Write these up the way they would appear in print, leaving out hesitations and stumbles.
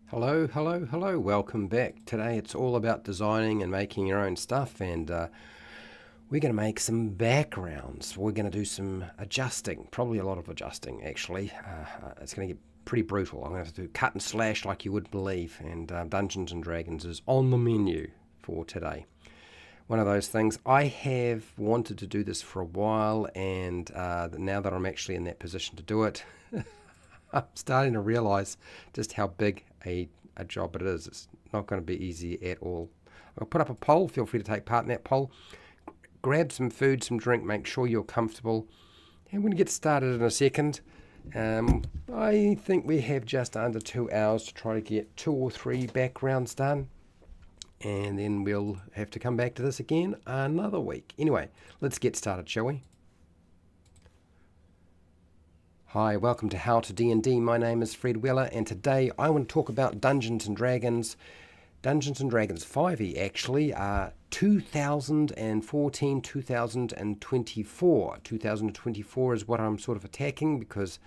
Hello, hello, hello. Welcome back. Today it's all about designing and making your own stuff, and we're going to make some backgrounds. We're going to do some adjusting, probably a lot of adjusting actually. It's going to get pretty brutal. I'm going to have to do cut and slash like you would believe, and Dungeons and Dragons is on the menu for today. One of those things. I have wanted to do this for a while, and now that I'm actually in that position to do it, I'm starting to realize just how big a job it is. It's not going to be easy at all. I'll put up a poll. Feel free to take part in that poll. Grab some food, some drink, make sure you're comfortable. And we're going to get started in a second. I think we have just under 2 hours to try to get 2 or 3 backgrounds done. And then we'll have to come back to this again another week. Anyway, let's get started, shall we? Hi, welcome to How to D&D. My name is Fred Weller, and today I want to talk about Dungeons and Dragons. Dungeons and Dragons 5e actually, 2014, 2024. 2024 is what I'm sort of attacking because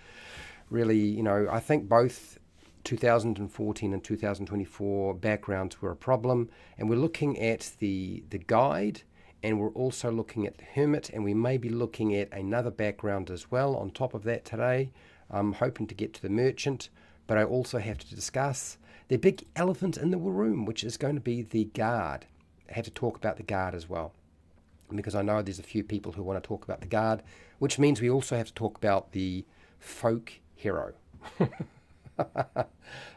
really, I think both 2014 and 2024 backgrounds were a problem, and we're looking at the guide, and we're also looking at the Hermit, and we may be looking at another background as well on top of that today. I'm hoping to get to the Merchant, but I also have to discuss the big elephant in the room, which is going to be the Guard. I have to talk about the Guard as well, because I know there's a few people who want to talk about the Guard, which means we also have to talk about the folk hero.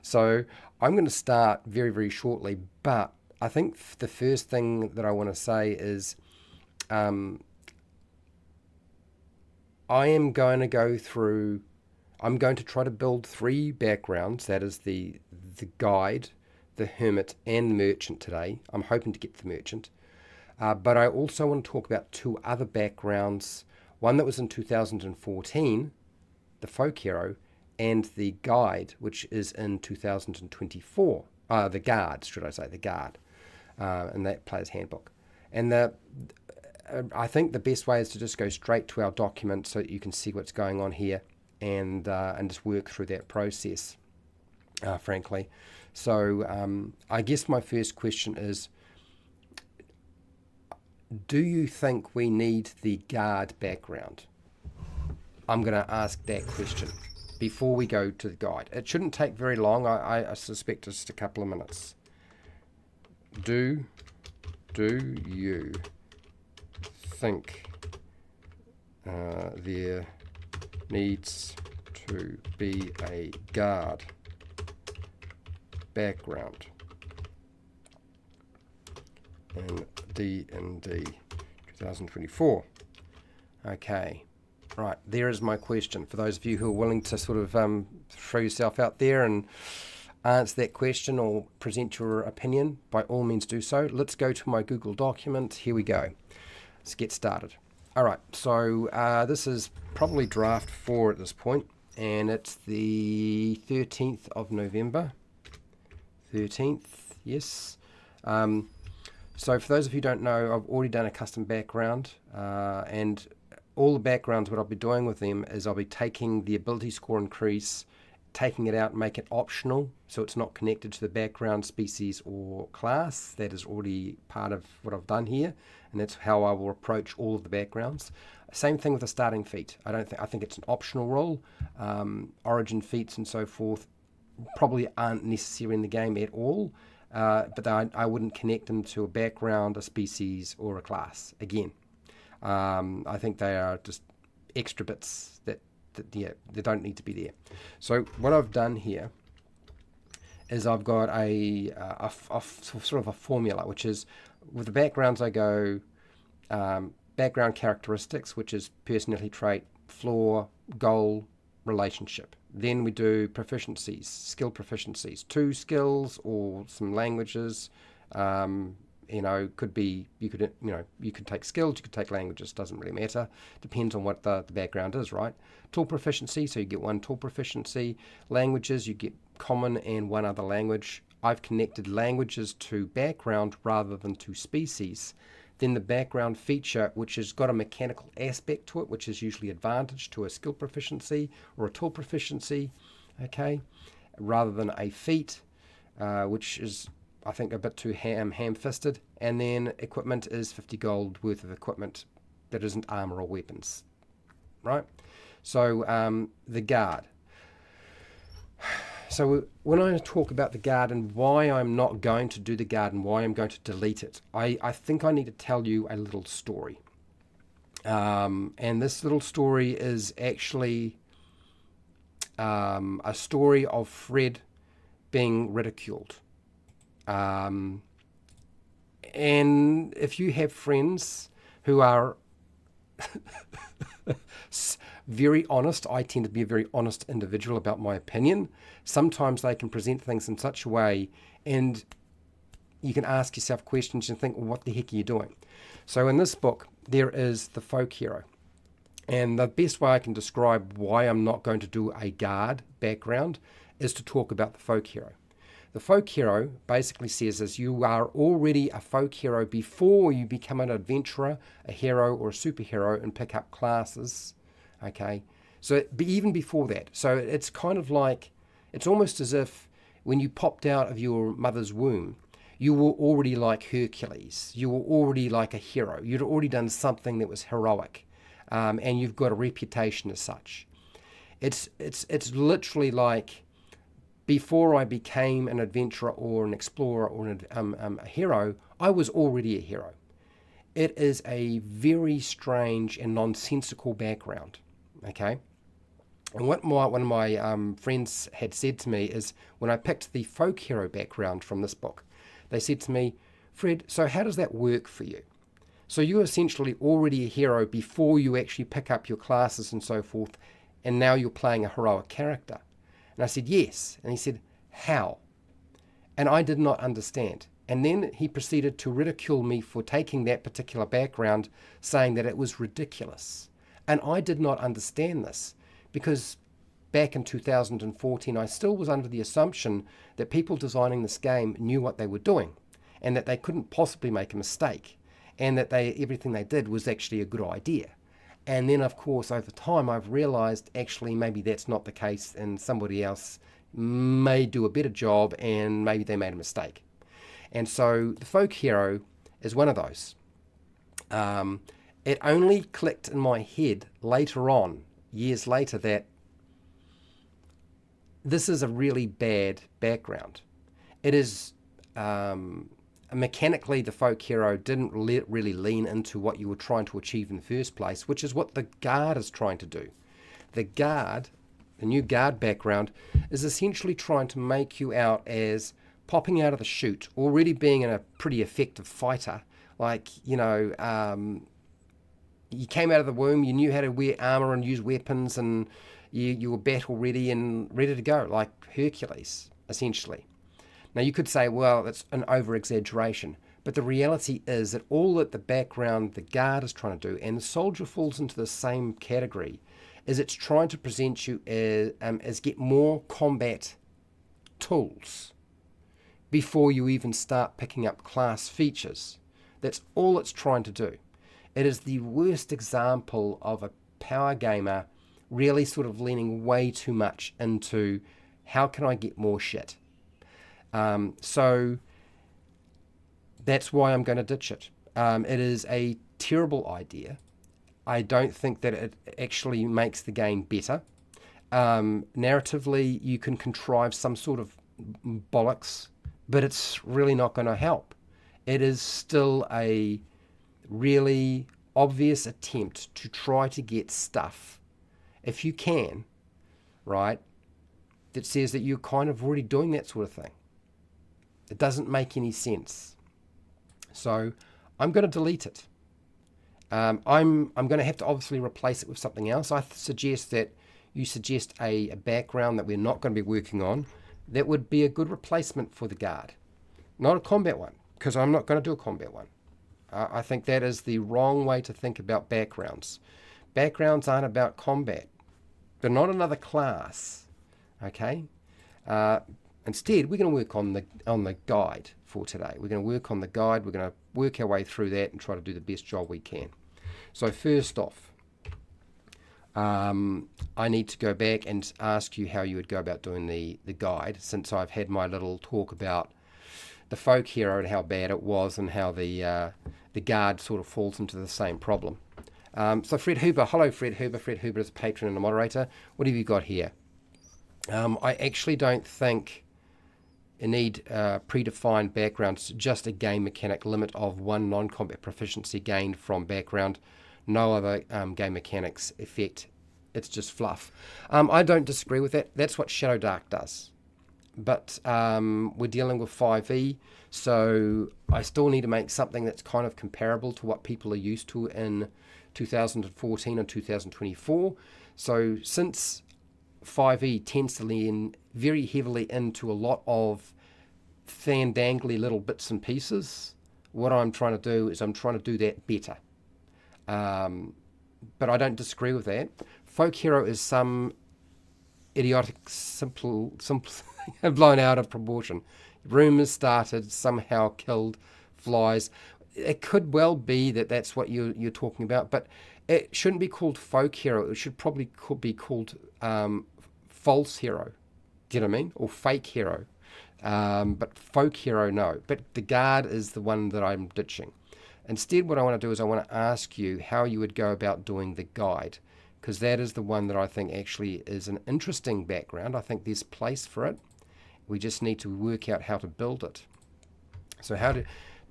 So I'm going to start very, very shortly, but I think the first thing that I want to say is I am going to go through, I'm going to try to build 3 backgrounds. That is the guide, the Hermit, and the Merchant today. I'm hoping to get to the Merchant. But I also want to talk about 2 other backgrounds. One that was in 2014, the folk hero, and the guide, which is in 2024. The Guard, should I say, the Guard. And that player's handbook. And I think the best way is to just go straight to our document so that you can see what's going on here and just work through that process, frankly. So I guess my first question is, do you think we need the Guard background? I'm going to ask that question before we go to the guide. It shouldn't take very long. I suspect just a couple of minutes. Do you think there needs to be a Guard background in D&D 2024? Okay, right, there is my question. For those of you who are willing to sort of throw yourself out there and answer that question or present your opinion, by all means do so. Let's go to my Google document. Here we go. Let's get started. All right, so this is probably draft 4 at this point, and it's the 13th of November. 13th, yes. So for those of you who don't know, I've already done a custom background, and all the backgrounds, what I'll be doing with them is I'll be taking the ability score increase, taking it out and make it optional, so it's not connected to the background, species, or class. That is already part of what I've done here, and that's how I will approach all of the backgrounds. Same thing with the starting feat. I think it's an optional role. Origin feats and so forth probably aren't necessary in the game at all, but I wouldn't connect them to a background, a species, or a class. Again, I think they are just extra bits that they don't need to be there. So what I've done here is I've got a sort of a formula, which is with the backgrounds I go background characteristics, which is personality trait, flaw, goal, relationship. Then we do proficiencies, skill proficiencies, 2 skills or some languages. Could be, you could take skills, you could take languages, doesn't really matter. Depends on what the background is, right? Tool proficiency, so you get 1 tool proficiency. Languages, you get common and 1 other language. I've connected languages to background rather than to species. Then the background feature, which has got a mechanical aspect to it, which is usually advantage to a skill proficiency or a tool proficiency, okay, rather than a feat. which is, I think, a bit too ham-fisted. And then equipment is 50 gold worth of equipment that isn't armor or weapons, right? So the guard. So when I talk about the guard and why I'm not going to do the guard and why I'm going to delete it, I think I need to tell you a little story. And this little story is actually a story of Fred being ridiculed. And if you have friends who are very honest, I tend to be a very honest individual about my opinion. Sometimes they can present things in such a way, and you can ask yourself questions and think, well, what the heck are you doing? So in this book, there is the folk hero. And the best way I can describe why I'm not going to do a guard background is to talk about the folk hero. The folk hero basically says is you are already a folk hero before you become an adventurer, a hero, or a superhero and pick up classes. Okay, so even before that. So it's kind of like, it's almost as if when you popped out of your mother's womb, you were already like Hercules. You were already like a hero. You'd already done something that was heroic, and you've got a reputation as such. It's literally like, before I became an adventurer or an explorer or a hero, I was already a hero. It is a very strange and nonsensical background, okay? And what one of my friends had said to me is, when I picked the folk hero background from this book, they said to me, Fred, so how does that work for you? So you're essentially already a hero before you actually pick up your classes and so forth, and now you're playing a heroic character. And I said, yes. And he said, how? And I did not understand. And then he proceeded to ridicule me for taking that particular background, saying that it was ridiculous. And I did not understand this, because back in 2014, I still was under the assumption that people designing this game knew what they were doing, and that they couldn't possibly make a mistake, and that everything they did was actually a good idea. And then, of course, over time, I've realized actually maybe that's not the case, and somebody else may do a better job, and maybe they made a mistake. And so the folk hero is one of those. It only clicked in my head later on, years later, that this is a really bad background. It is mechanically, the folk hero didn't really lean into what you were trying to achieve in the first place, which is what the guard is trying to do. The guard, the new guard background, is essentially trying to make you out as popping out of the chute, already being a pretty effective fighter. Like, you came out of the womb, you knew how to wear armor and use weapons, and you were battle ready and ready to go, like Hercules, essentially. Now, you could say, well, that's an over-exaggeration, but the reality is that all that the background, the guard is trying to do, and the soldier falls into the same category, is it's trying to present you as get more combat tools before you even start picking up class features. That's all it's trying to do. It is the worst example of a power gamer really sort of leaning way too much into how can I get more shit. So that's why I'm going to ditch it. It is a terrible idea. I don't think that it actually makes the game better. Narratively, you can contrive some sort of bollocks, but it's really not going to help. It is still a really obvious attempt to try to get stuff, if you can, right, that says that you're kind of already doing that sort of thing. It doesn't make any sense. So I'm going to delete it. I'm going to have to obviously replace it with something else. I suggest that you suggest a background that we're not going to be working on that would be a good replacement for the guard. Not a combat one, because I'm not going to do a combat one. I think that is the wrong way to think about backgrounds. Backgrounds aren't about combat. They're not another class. Okay? Instead, we're going to work on the guide for today. We're going to work on the guide. We're going to work our way through that and try to do the best job we can. So first off, I need to go back and ask you how you would go about doing the guide, since I've had my little talk about the folk hero and how bad it was, and how the guard sort of falls into the same problem. So Fred Huber, hello Fred Huber. Fred Huber is a patron and a moderator. What have you got here? I actually don't think you need predefined backgrounds, just a game mechanic limit of 1 non-combat proficiency gained from background. No other game mechanics effect. It's just fluff. I don't disagree with that. That's what Shadow Dark does. But we're dealing with 5e, so I still need to make something that's kind of comparable to what people are used to in 2014 and 2024. So since 5e tends to lean very heavily into a lot of fandangly little bits and pieces, what I'm trying to do is I'm trying to do that better. But I don't disagree with that. Folk hero is some idiotic, simple blown out of proportion. Rumours started, somehow killed flies. It could well be that that's what you're talking about, but it shouldn't be called folk hero. It should probably be called false hero. Do you know what I mean? Or fake hero. But folk hero, no. But the guard is the one that I'm ditching. Instead, what I want to do is I want to ask you how you would go about doing the guide, because that is the one that I think actually is an interesting background. I think there's place for it. We just need to work out how to build it. So how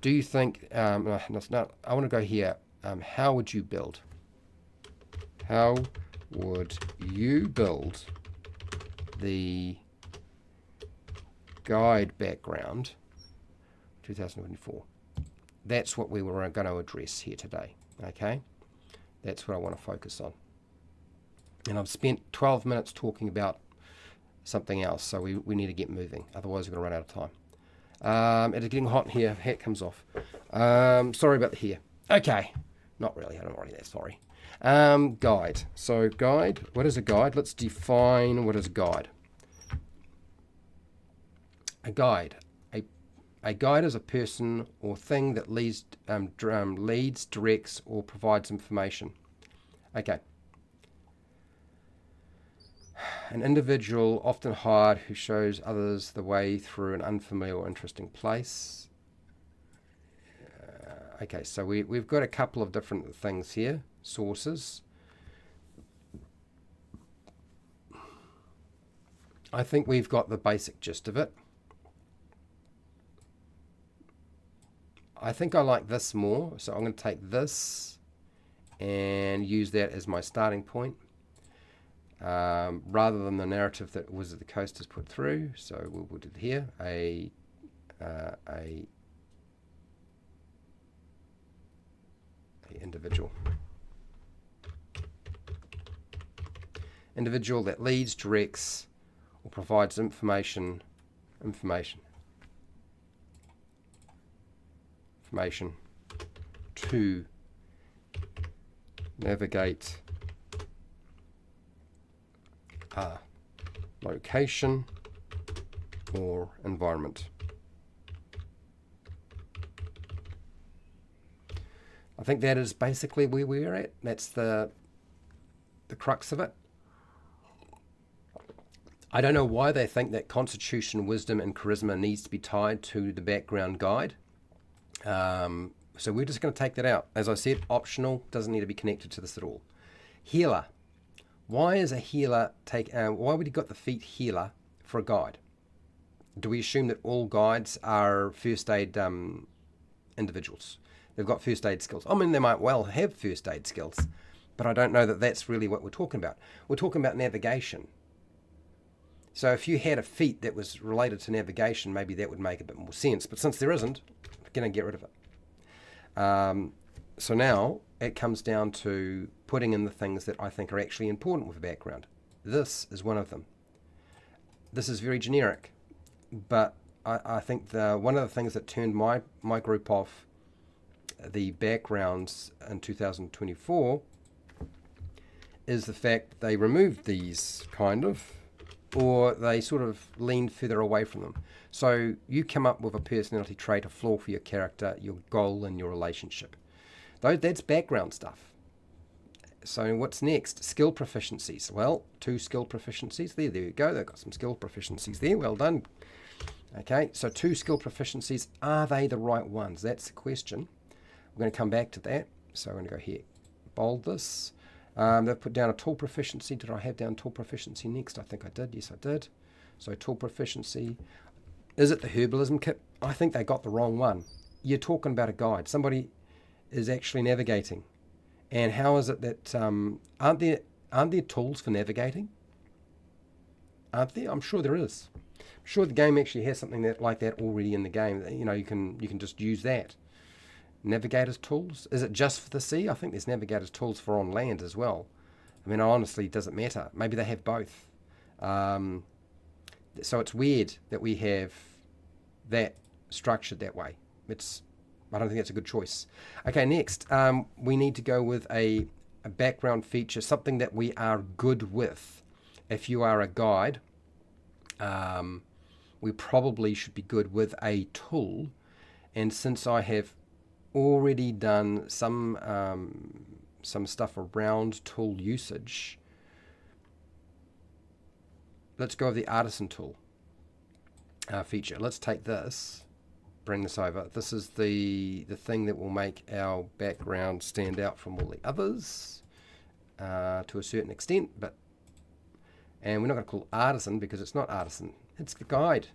do you think, I want to go here. How would you build? How would you build the guide background 2024? That's what we were going to address here today, okay? That's what I want to focus on. And I've spent 12 minutes talking about something else, so we need to get moving. Otherwise, we're going to run out of time. It's getting hot in here. Hat comes off. Sorry about the hair. Okay. Not really. I'm not really that sorry. Guide. So guide. What is a guide? Let's define what is a guide. A guide. A guide is a person or thing that leads, directs, or provides information. Okay. An individual, often hired, who shows others the way through an unfamiliar or interesting place. Okay, so we've got a couple of different things here. Sources. I think we've got the basic gist of it. I think I like this more, so I'm going to take this and use that as my starting point, rather than the narrative that Wizard of the Coast has put through. So we'll put it here, a individual that leads, directs, or provides information to navigate a location or environment. I think that is basically where we're at. That's the crux of it. I don't know why they think that constitution, wisdom, and charisma needs to be tied to the background guide. So we're just going to take that out. As I said, optional, doesn't need to be connected to this at all. Healer. Why is a healer why would he got the feat healer for a guide? Do we assume that all guides are first aid individuals? They've got first aid skills. I mean, they might well have first aid skills, but I don't know that that's really what we're talking about. We're talking about navigation. So if you had a feat that was related to navigation, maybe that would make a bit more sense. But since there isn't, we're going to get rid of it. So now it comes down to putting in the things that I think are actually important with a background. This is one of them. This is very generic, but I think one of the things that turned my group off the backgrounds in 2024 is the fact they removed these kind of, or they sort of leaned further away from them. So you come up with a personality trait, a flaw for your character, your goal, and your relationship. That's background stuff. So what's next? Skill proficiencies. Well, 2 skill proficiencies there. There you go. They've got some skill proficiencies there. Well done. Okay, so 2 skill proficiencies. Are they the right ones? That's the question. We're going to come back to that. So I'm going to go here. Bold this. They've put down a tool proficiency. Did I have down tool proficiency next? I think I did. Yes, I did. So tool proficiency. Is it the herbalism kit? I think they got the wrong one. You're talking about a guide. Somebody is actually navigating. And how is it that aren't there tools for navigating? Aren't there? I'm sure there is. I'm sure the game actually has something like that already in the game. You know, you can just use that. Navigators tools. Is it just for the sea? I think there's navigators tools for on land as well. I mean, honestly, it doesn't matter. Maybe they have both. So it's weird that we have that structured that way. I don't think that's a good choice. Okay, next, we need to go with a background feature, something that we are good with. If you are a guide, we probably should be good with a tool. And since I have already done some stuff around tool usage, let's go with the artisan tool feature. Let's take this, bring this over. This is the thing that will make our background stand out from all the others to a certain extent. And we're not going to call it artisan because it's not artisan. It's the guide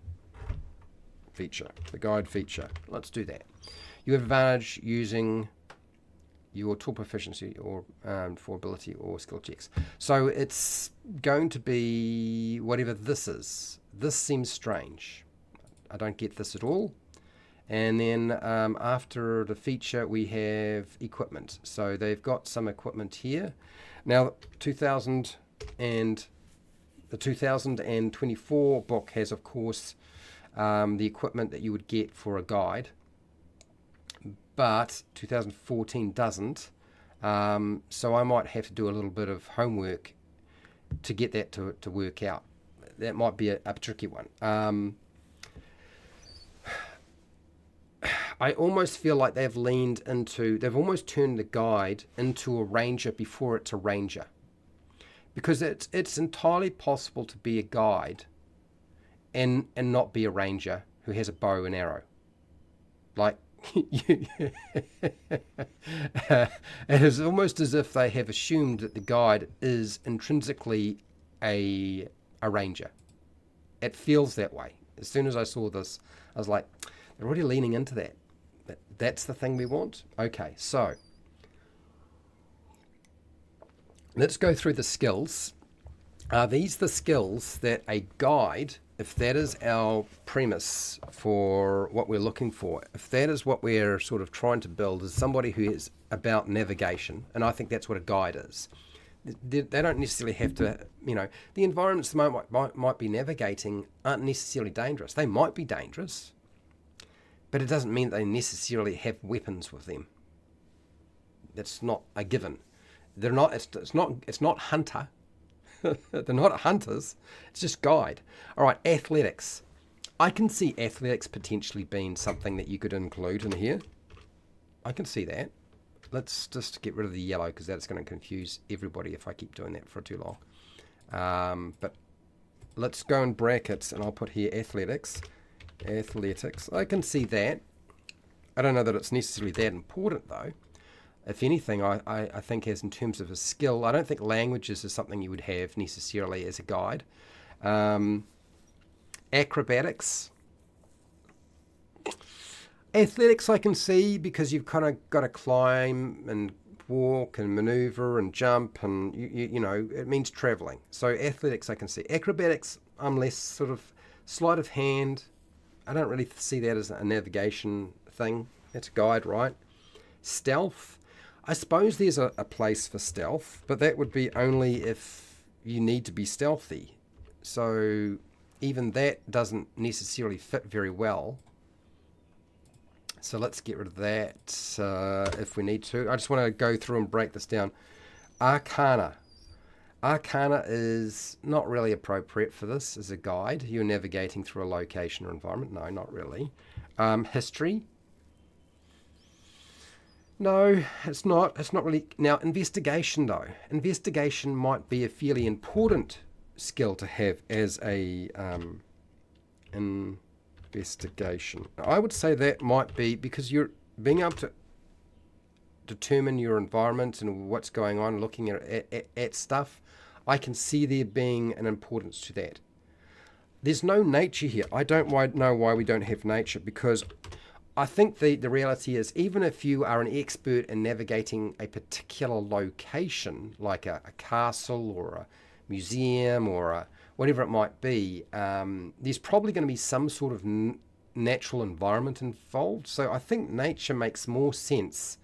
feature. The guide feature. Let's do that. You have advantage using your tool proficiency or for ability or skill checks. So it's going to be whatever this is. This seems strange. I don't get this at all. And then after the feature, we have equipment. So they've got some equipment here. Now, the 2024 book has, of course, the equipment that you would get for a guide. But 2014 doesn't. So I might have to do a little bit of homework to get that to work out. That might be a tricky one. I almost feel like they've almost turned the guide into a ranger before it's a ranger. Because it's entirely possible to be a guide and not be a ranger who has a bow and arrow. Like, it is almost as if they have assumed that the guide is intrinsically a ranger. It feels that way. As soon as I saw this, I was like, they're already leaning into that. That's the thing we want? Okay, so let's go through the skills. Are these the skills that a guide, if that is our premise for what we're looking for, if that is what we're sort of trying to build, is somebody who is about navigation, and I think that's what a guide is. They don't necessarily have to, the environments they might be navigating aren't necessarily dangerous. They might be dangerous, but it doesn't mean they necessarily have weapons with them. That's not a given. They're not. It's not hunter. They're not hunters. It's just guide. All right, athletics. I can see athletics potentially being something that you could include in here. I can see that. Let's just get rid of the yellow because that's going to confuse everybody if I keep doing that for too long. But let's go in brackets and I'll put here athletics. Athletics. I can see that. I don't know that it's necessarily that important though. If anything, I think as in terms of a skill, I don't think languages is something you would have necessarily as a guide. Acrobatics. Athletics I can see because you've kind of got to climb and walk and maneuver and jump and, it means traveling. So athletics I can see. Acrobatics, I'm less sort of sleight of hand. I don't really see that as a navigation thing. That's a guide, right? Stealth. I suppose there's a place for stealth, but that would be only if you need to be stealthy. So even that doesn't necessarily fit very well. So let's get rid of that if we need to. I just want to go through and break this down. Arcana. Arcana is not really appropriate for this as a guide. You're navigating through a location or environment. No, not really. History. No, it's not. It's not really. Now, investigation, though. Investigation might be a fairly important skill to have as a investigation. I would say that might be because you're being able to determine your environment and what's going on, looking at stuff. I can see there being an importance to that. There's no nature here. I don't know why we don't have nature, because I think the reality is, even if you are an expert in navigating a particular location, like a castle or a museum or whatever it might be, there's probably going to be some sort of natural environment involved. So I think nature makes more sense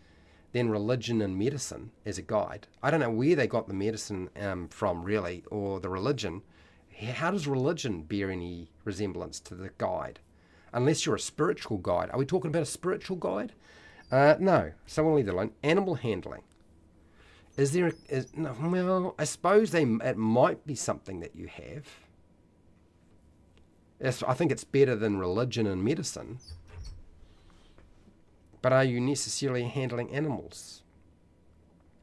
than religion and medicine as a guide. I don't know where they got the medicine from, really, or the religion. How does religion bear any resemblance to the guide? Unless you're a spiritual guide. Are we talking about a spiritual guide? No. So we'll leave that alone. Animal handling. Is there... no, well, I suppose it might be something that you have. I think it's better than religion and medicine. But are you necessarily handling animals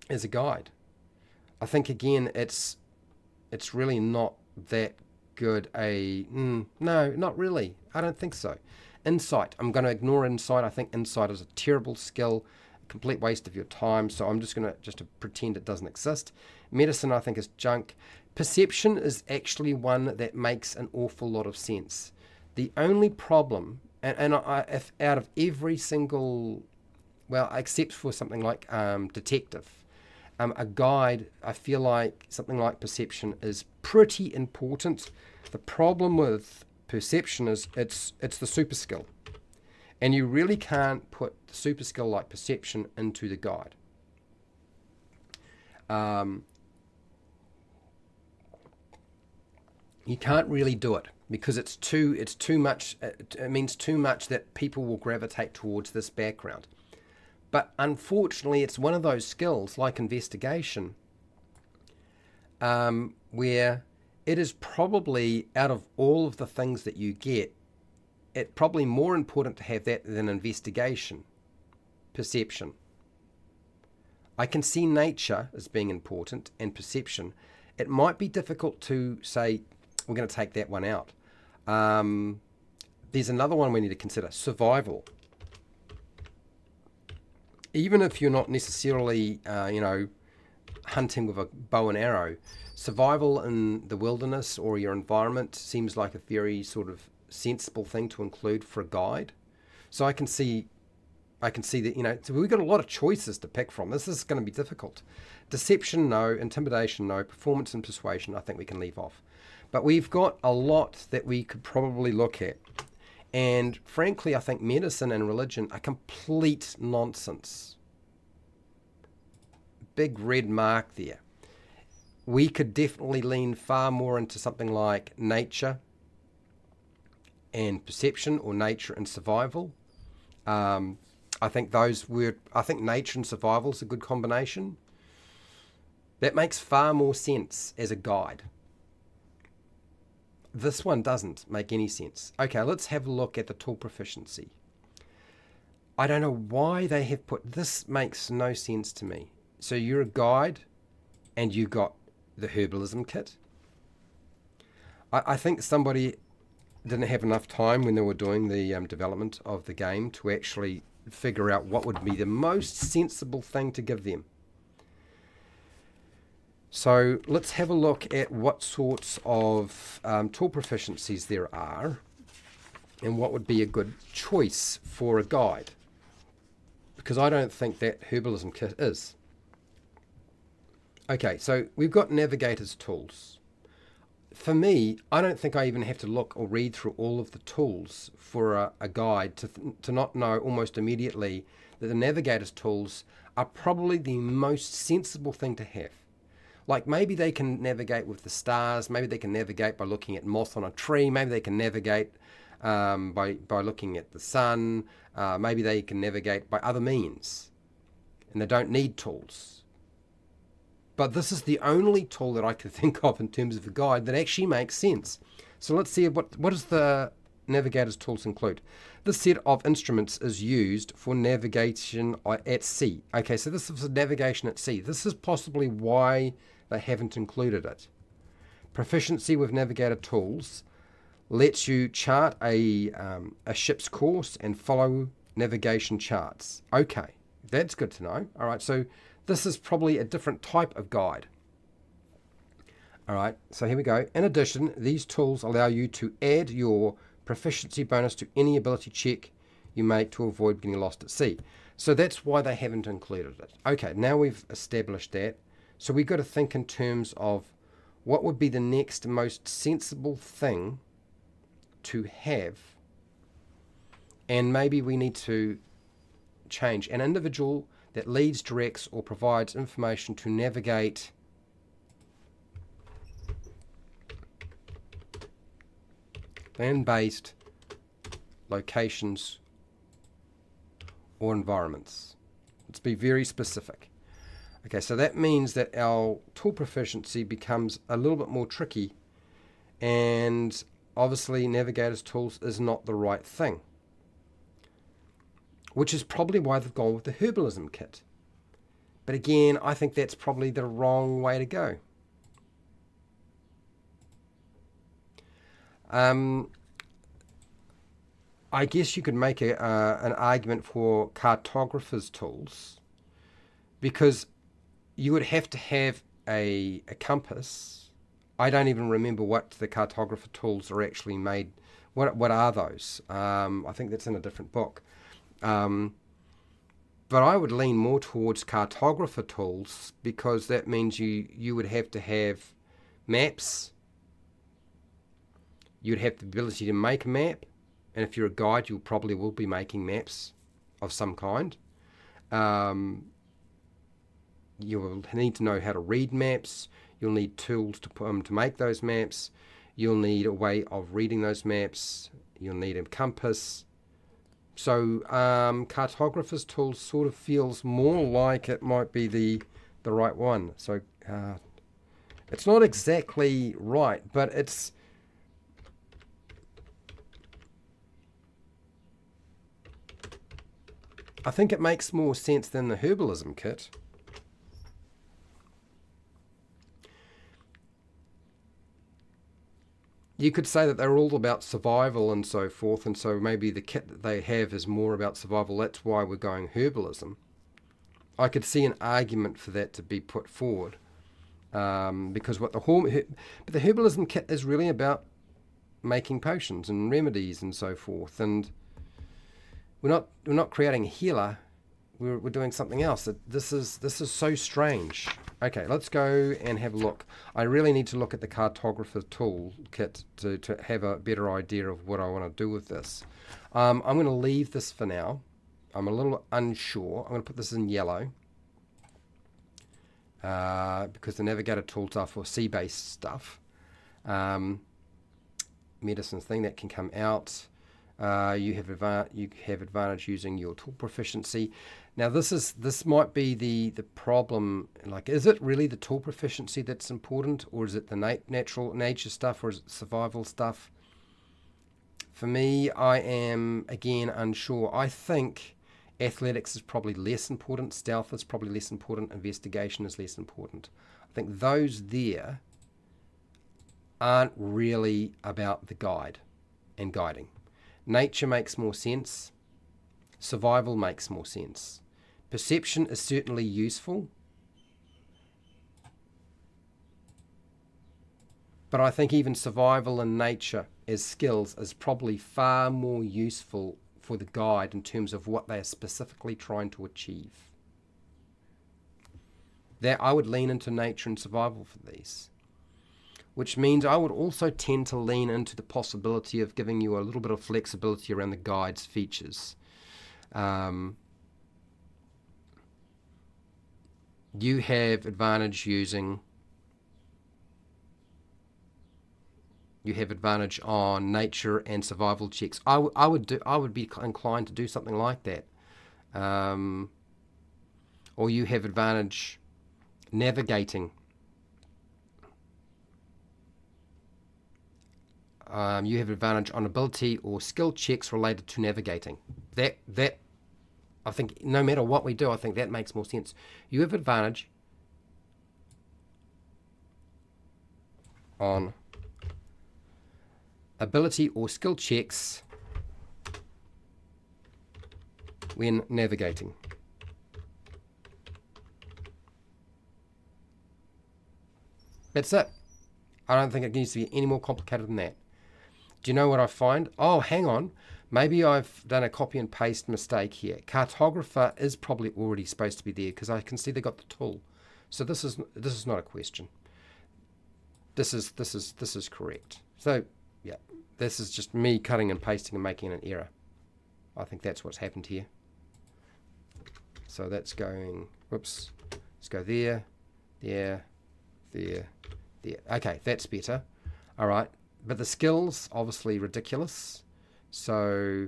as a guide? I think, again, it's really not that good no, not really. I don't think so. Insight. I'm going to ignore insight. I think insight is a terrible skill, a complete waste of your time. So I'm just going to pretend it doesn't exist. Medicine, I think, is junk. Perception is actually one that makes an awful lot of sense. The only problem, if out of every single, well, except for something like detective, a guide, I feel like something like perception is pretty important. The problem with perception is it's the super skill. And you really can't put the super skill like perception into the guide. You can't really do it because it's too much. It means too much that people will gravitate towards this background. But unfortunately, it's one of those skills, like investigation, where it is probably, out of all of the things that you get, it's probably more important to have that than investigation, perception. I can see nature as being important and perception. It might be difficult to say, we're going to take that one out. There's another one we need to consider, survival. Even if you're not necessarily, hunting with a bow and arrow, survival in the wilderness or your environment seems like a very sort of sensible thing to include for a guide. So I can see that, so we've got a lot of choices to pick from. This is going to be difficult. Deception, no. Intimidation, no. Performance and persuasion, I think we can leave off. But we've got a lot that we could probably look at. And frankly, I think medicine and religion are complete nonsense. Big red mark there. We could definitely lean far more into something like nature and perception, or nature and survival. I think nature and survival is a good combination. That makes far more sense as a guide. This one doesn't make any sense. Okay, let's have a look at the tool proficiency. I don't know why they have put this. Makes no sense to me. So you're a guide and you got the herbalism kit. I think somebody didn't have enough time when they were doing the development of the game to actually figure out what would be the most sensible thing to give them. So let's have a look at what sorts of tool proficiencies there are and what would be a good choice for a guide. Because I don't think that herbalism kit is. Okay, so we've got navigator's tools. For me, I don't think I even have to look or read through all of the tools for a guide to not know almost immediately that the navigator's tools are probably the most sensible thing to have. Like maybe they can navigate with the stars, maybe they can navigate by looking at moth on a tree, maybe they can navigate by looking at the sun, maybe they can navigate by other means, and they don't need tools. But this is the only tool that I can think of in terms of a guide that actually makes sense. So let's see what is the navigator's tools include? This set of instruments is used for navigation at sea. Okay, so this is navigation at sea. This is possibly why they haven't included it. Proficiency with navigator tools lets you chart a ship's course and follow navigation charts. Okay, that's good to know. All right, so this is probably a different type of guide. All right, so here we go. In addition, these tools allow you to add your proficiency bonus to any ability check you make to avoid getting lost at sea. So that's why they haven't included it. Okay, now we've established that. So we've got to think in terms of what would be the next most sensible thing to have, and maybe we need to change an individual that leads, directs, or provides information to navigate land-based locations or environments. Let's be very specific. Okay, so that means that our tool proficiency becomes a little bit more tricky, and obviously navigator's tools is not the right thing, which is probably why they've gone with the herbalism kit. But again, I think that's probably the wrong way to go. I guess you could make an argument for cartographer's tools, because you would have to have a compass. I don't even remember what the cartographer tools are actually made. What are those? I think that's in a different book. But I would lean more towards cartographer tools, because that means you would have to have maps. You'd have the ability to make a map, and if you're a guide, you probably will be making maps of some kind. You will need to know how to read maps. You'll need tools to make those maps. You'll need a way of reading those maps. You'll need a compass. So cartographer's tools sort of feels more like it might be the right one. So it's not exactly right, but it's... I think it makes more sense than the herbalism kit. You could say that they're all about survival and so forth, and so maybe the kit that they have is more about survival. That's why we're going herbalism. I could see an argument for that to be put forward, because but the herbalism kit is really about making potions and remedies and so forth, and we're not creating a healer. We're doing something else. This is so strange. Okay, let's go and have a look. I really need to look at the cartographer tool kit to have a better idea of what I want to do with this. I'm going to leave this for now. I'm a little unsure. I'm going to put this in yellow because the navigator tools are for sea-based stuff. Medicine thing that can come out. You have advantage using your tool proficiency. Now this might be the problem. Like, is it really the tool proficiency that's important, or is it the natural nature stuff, or is it survival stuff? For me, I am again unsure. I think athletics is probably less important. Stealth is probably less important. Investigation is less important. I think those there aren't really about the guide and guiding. Nature makes more sense. Survival makes more sense. Perception is certainly useful. But I think even survival and nature as skills is probably far more useful for the guide in terms of what they are specifically trying to achieve. That I would lean into nature and survival for these. Which means I would also tend to lean into the possibility of giving you a little bit of flexibility around the guide's features. You have advantage on nature and survival checks. I would be inclined to do something like that. Or you have advantage navigating. You have advantage on ability or skill checks related to navigating. That I think no matter what we do, I think that makes more sense. You have advantage on ability or skill checks when navigating. That's it. I don't think it needs to be any more complicated than that. Do you know what I find? Oh, hang on. Maybe I've done a copy and paste mistake here. Cartographer is probably already supposed to be there because I can see they got the tool. So this is not a question. This is correct. So yeah, this is just me cutting and pasting and making an error. I think that's what's happened here. So that's going, whoops, let's go there, there, there, there. Okay, that's better. All right, but the skills, obviously ridiculous. So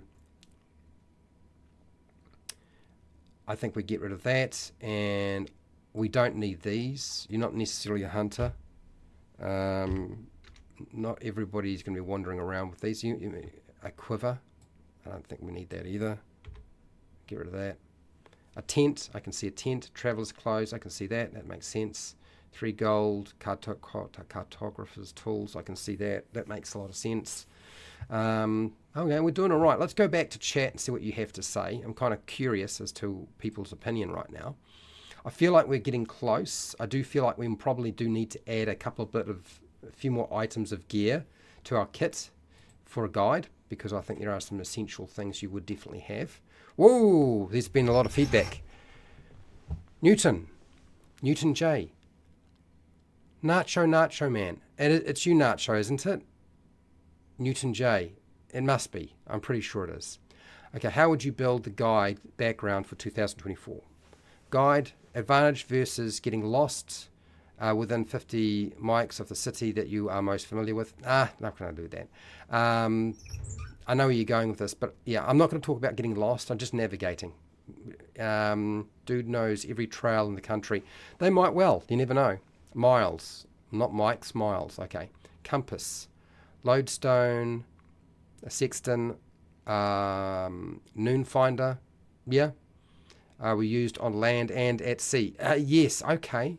I think we get rid of that, and we don't need these. You're not necessarily a hunter. Not everybody's going to be wandering around with these. A quiver, I don't think we need that either. Get rid of that. A tent, I can see a tent. Traveler's clothes, I can see that. That makes sense. 3 gold. Cartographer's tools, I can see that. That makes a lot of sense. Okay, we're doing all right. Let's go back to chat and see what you have to say. I'm kind of curious as to people's opinion right now. I feel like we're getting close. I do feel like we probably do need to add a few more items of gear to our kit for a guide, because I think there are some essential things you would definitely have. Whoa, there's been a lot of feedback. Newton J. Nacho man. It's you, Nacho, isn't it? Newton J. It must be. I'm pretty sure it is. Okay, how would you build the guide background for 2024? Guide, advantage versus getting lost within 50 mics of the city that you are most familiar with. Not going to do that. I know where you're going with this, but yeah, I'm not going to talk about getting lost. I'm just navigating. Dude knows every trail in the country. They might well. You never know. Miles, not mics, miles. Okay. Compass, lodestone, a sextant, noon finder. Yeah. Were used on land and at sea. Yes, okay.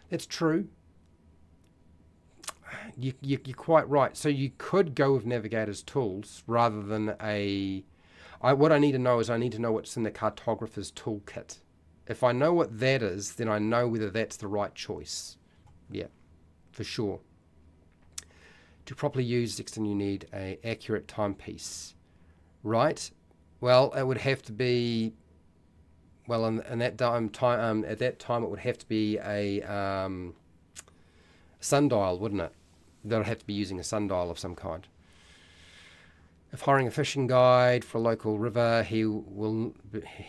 That's true. You're quite right. So you could go with navigator's tools rather than what I need to know is I need to know what's in the cartographer's toolkit. If I know what that is, then I know whether that's the right choice. Yeah, for sure. To properly use sextant, you need an accurate timepiece. Right? Well, it would have to be... Well, in that time, at that time, it would have to be a sundial, wouldn't it? They'll have to be using a sundial of some kind. If hiring a fishing guide for a local river, he will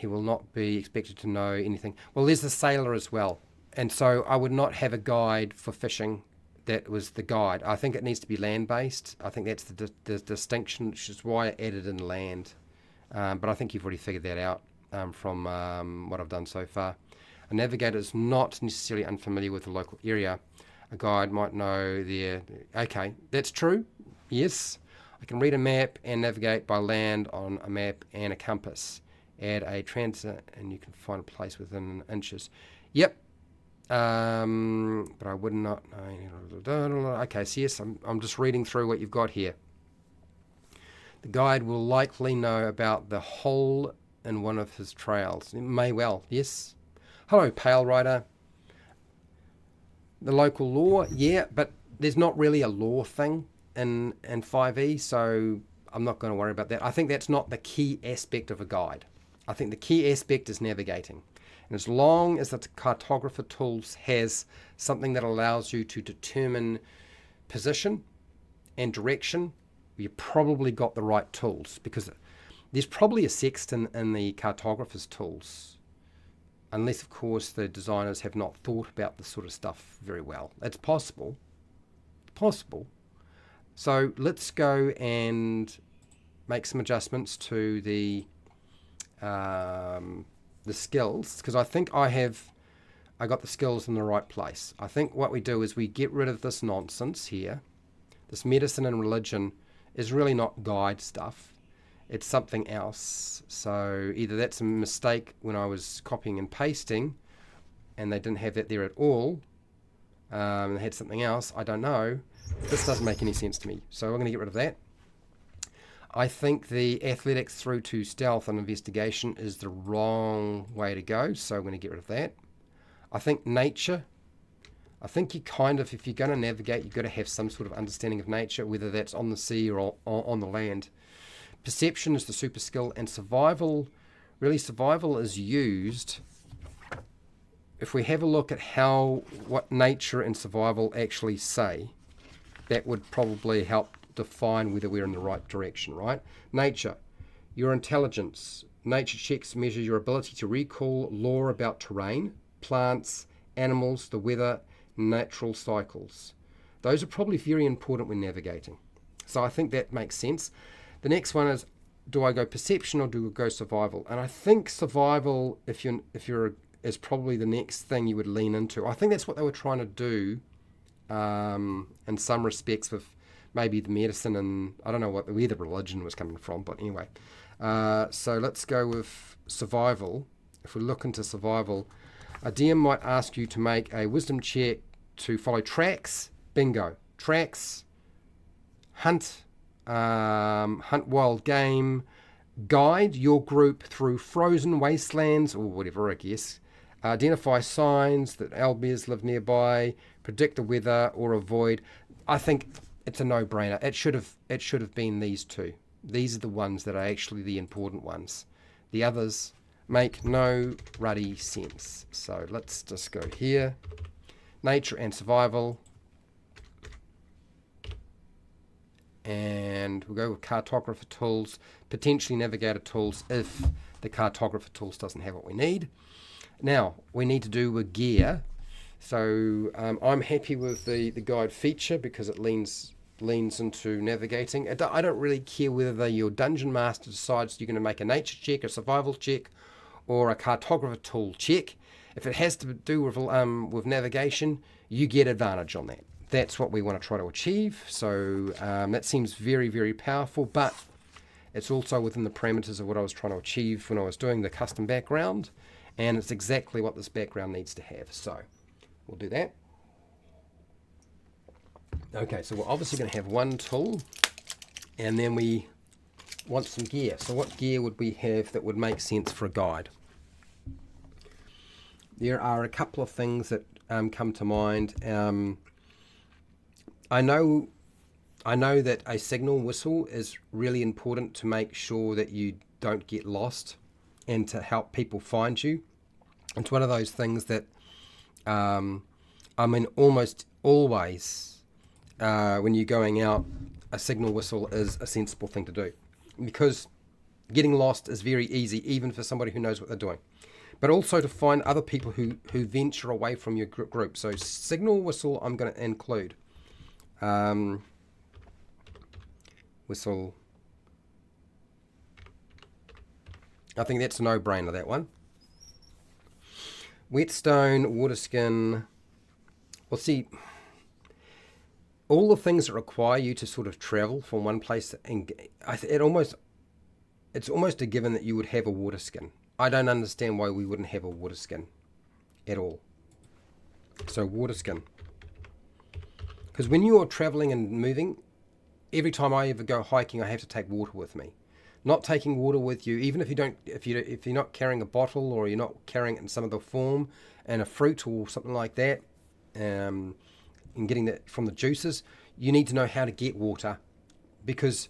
not be expected to know anything. Well, there's the sailor as well, and so I would not have a guide for fishing. That was the guide. I think it needs to be land-based. I think that's the distinction, which is why I added in land. But I think you've already figured that out. From what I've done so far. A navigator is not necessarily unfamiliar with the local area. A guide might know their... Okay, that's true. Yes. I can read a map and navigate by land on a map and a compass. Add a transit and you can find a place within inches. Yep. But I would not... Okay, so yes, I'm just reading through what you've got here. The guide will likely know about the whole in one of his trails. It may well, yes. Hello, Pale Rider. The local law, yeah, but there's not really a law thing in 5e, so I'm not going to worry about that. I think that's not the key aspect of a guide. I think the key aspect is navigating. And as long as the cartographer tools has something that allows you to determine position and direction, you probably got the right tools, because there's probably a sextant in the cartographer's tools, unless, of course, the designers have not thought about this sort of stuff very well. It's possible. Possible. So let's go and make some adjustments to the skills, because I think I got the skills in the right place. I think what we do is we get rid of this nonsense here, this medicine and religion is really not guide stuff. It's something else. So either that's a mistake when I was copying and pasting and they didn't have that there at all, they had something else, I don't know. This doesn't make any sense to me, so I'm going to get rid of that. I think the athletics through to stealth and investigation is the wrong way to go, so I'm going to get rid of that. I think nature, I think you kind of, if you're going to navigate, you've got to have some sort of understanding of nature, whether that's on the sea or on the land. Perception is the super skill, and survival, really survival is used, if we have a look at what nature and survival actually say, that would probably help define whether we're in the right direction, right? Nature, your intelligence. Nature checks measure your ability to recall lore about terrain, plants, animals, the weather, natural cycles. Those are probably very important when navigating. So I think that makes sense. The next one is, do I go perception or do I go survival? And I think survival, if you're is probably the next thing you would lean into. I think that's what they were trying to do in some respects with maybe the medicine, and I don't know where the religion was coming from, but anyway. So let's go with survival. If we look into survival, a DM might ask you to make a wisdom check to follow tracks. Bingo. Tracks, hunt wild game, guide your group through frozen wastelands, or whatever, I guess. Identify signs that owlbears live nearby, predict the weather, or avoid. I think it's a no-brainer. It should have been these two. These are the ones that are actually the important ones. The others make no ruddy sense. So let's just go here. Nature and survival. And we'll go with cartographer tools, potentially navigator tools if the cartographer tools doesn't have what we need. Now, we need to do with gear. So I'm happy with the guide feature because it leans into navigating. I don't really care whether your dungeon master decides you're going to make a nature check, a survival check, or a cartographer tool check. If it has to do with navigation, you get advantage on that. That's what we want to try to achieve. So that seems very, very powerful, but it's also within the parameters of what I was trying to achieve when I was doing the custom background, and it's exactly what this background needs to have. So we'll do that. Okay, so we're obviously going to have one tool, and then we want some gear. So what gear would we have that would make sense for a guide? There are a couple of things that come to mind. I know that a signal whistle is really important to make sure that you don't get lost and to help people find you. It's one of those things that, almost always when you're going out, a signal whistle is a sensible thing to do, because getting lost is very easy, even for somebody who knows what they're doing. But also to find other people who venture away from your group. So signal whistle I'm going to include. Whistle. I think that's a no-brainer, that one. Whetstone, water skin. Well, see, all the things that require you to sort of travel from one place, and it's almost a given that you would have a water skin. I don't understand why we wouldn't have a water skin at all. So water skin. Because when you're traveling and moving, every time I ever go hiking, I have to take water with me. Not taking water with you, even if you're not carrying a bottle, or you're not carrying it in some other form, and a fruit or something like that, and getting that from the juices, you need to know how to get water, because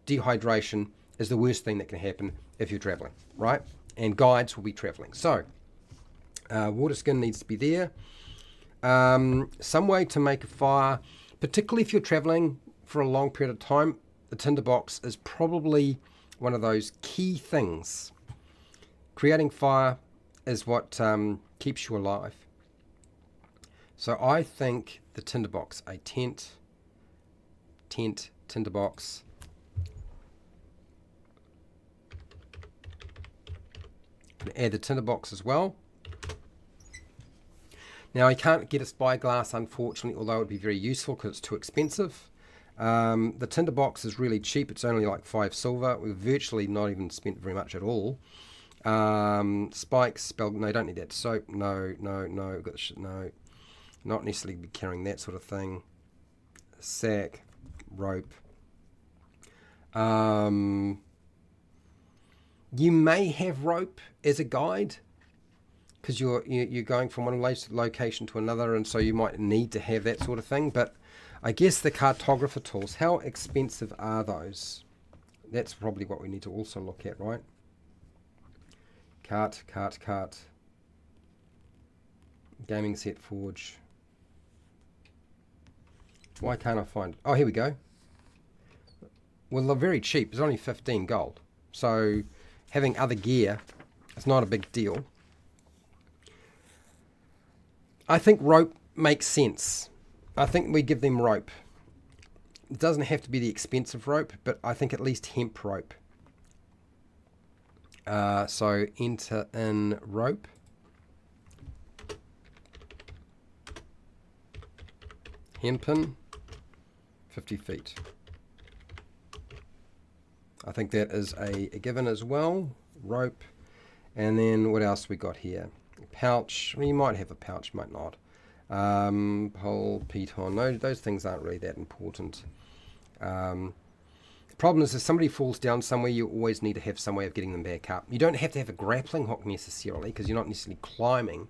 dehydration is the worst thing that can happen if you're traveling, right? And guides will be traveling. So water skin needs to be there. Some way to make a fire, particularly if you're traveling for a long period of time. The tinderbox is probably one of those key things. Creating fire is what keeps you alive. So I think the tinderbox, a tent, tinderbox. Can add the tinderbox as well. Now I can't get a spyglass, unfortunately, although it would be very useful because it's too expensive. The tinderbox is really cheap. It's only like 5 silver. We've virtually not even spent very much at all. Spikes, spell, no, don't need that. Soap, no. Got the shit, no. Not necessarily be carrying that sort of thing. Sack, rope. You may have rope as a guide because you're going from one location to another, and so you might need to have that sort of thing. But I guess the cartographer tools, how expensive are those? That's probably what we need to also look at, right? Cart. Gaming set forge. Why can't I find it? Oh, here we go. Well, they're very cheap. It's only 15 gold. So having other gear is not a big deal. I think rope makes sense. I think we give them rope. It doesn't have to be the expensive rope, but I think at least hemp rope. So enter in rope. Hempen, 50 feet. I think that is a given as well. Rope. And then what else we got here? Pouch. Well, you might have a pouch, might not. Pole, piton. No, those things aren't really that important. The problem is if somebody falls down somewhere, you always need to have some way of getting them back up. You don't have to have a grappling hook necessarily because you're not necessarily climbing,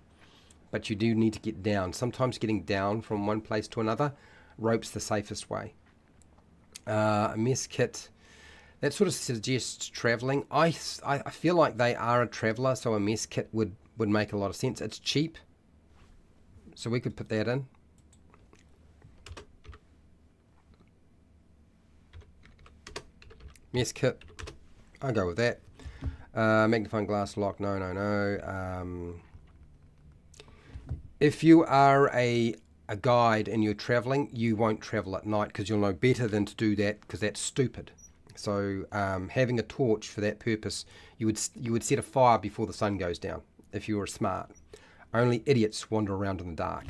but you do need to get down. Sometimes getting down from one place to another, rope's the safest way. A mess kit. That sort of suggests travelling. I feel like they are a traveller, so a mess kit would make a lot of sense. It's cheap, so we could put that in. Mess kit, I'll go with that. Magnifying glass lock, no. If you are a guide and you're travelling, you won't travel at night because you'll know better than to do that because that's stupid. So having a torch for that purpose, you would set a fire before the sun goes down if you were smart. Only idiots wander around in the dark.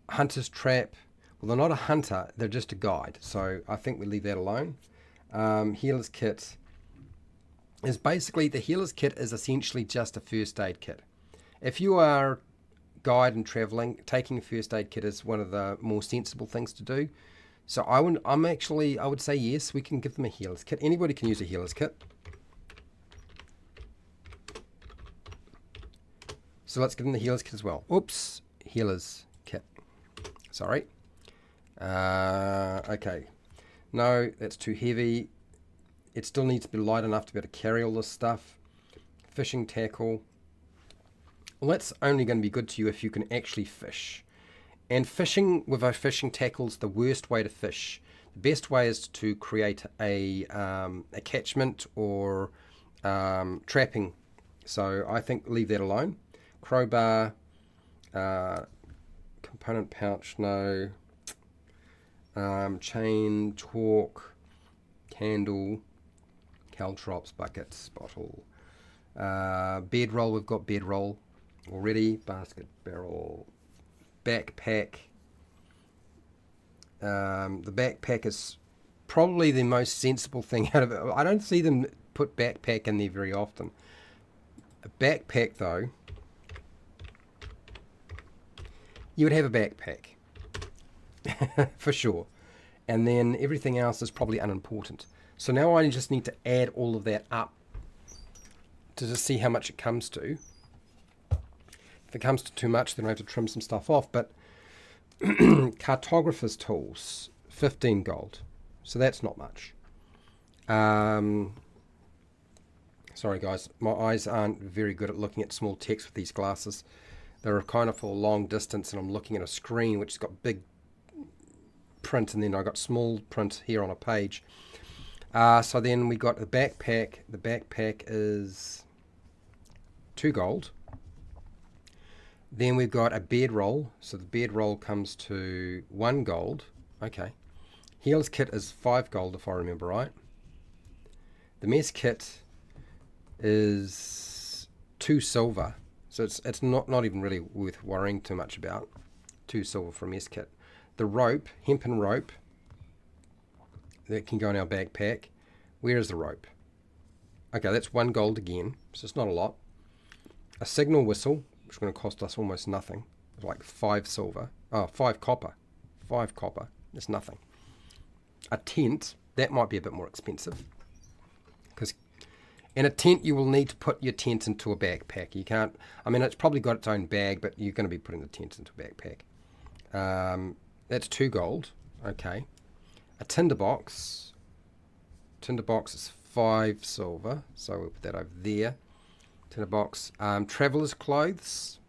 Hunter's trap. Well, they're not a hunter, they're just a guide. So I think we leave that alone. Healer's kit is basically, the healer's kit is essentially just a first aid kit. If you are guide and traveling, taking a first aid kit is one of the more sensible things to do. So I would say yes, we can give them a healer's kit. Anybody can use a healer's kit. So let's give them the healer's kit as well. Oops, healer's kit. Sorry. Okay. No, that's too heavy. It still needs to be light enough to be able to carry all this stuff. Fishing tackle. Well, that's only going to be good to you if you can actually fish. And fishing with a fishing tackle is the worst way to fish. The best way is to create a catchment or trapping. So I think leave that alone. Crowbar, component pouch, no. Chain, chalk, candle, caltrops, buckets, bottle. Bedroll, we've got bedroll already. Basket, barrel, backpack. The backpack is probably the most sensible thing out of it. I don't see them put backpack in there very often. A backpack, though, you would have a backpack for sure, and then everything else is probably unimportant. So now I just need to add all of that up to just see how much it comes to. If it comes to too much, then I have to trim some stuff off. But cartographer's tools, 15 gold, so that's not much. Sorry guys, my eyes aren't very good at looking at small text with these glasses. They're kind of for a long distance, and I'm looking at a screen which has got big print, and then I got small print here on a page. So then we got the backpack. The backpack is 2 gold. Then we've got a bedroll. So the bedroll comes to 1 gold. Okay. Healer's kit is 5 gold if I remember right. The mess kit is 2 silver. So it's not even really worth worrying too much about. 2 silver for a mess kit. The rope, hempen rope, that can go in our backpack. Where is the rope? Okay, that's 1 gold again, so it's not a lot. A signal whistle, which is going to cost us almost nothing, like 5 silver. Oh, 5 copper. 5 copper, that's nothing. A tent, that might be a bit more expensive. Because in a tent, you will need to put your tent into a backpack. You can't, I mean, it's probably got its own bag, but you're going to be putting the tent into a backpack. That's 2 gold, okay. A tinderbox. Tinderbox is 5 silver, so we'll put that over there. Tinderbox. Traveller's clothes.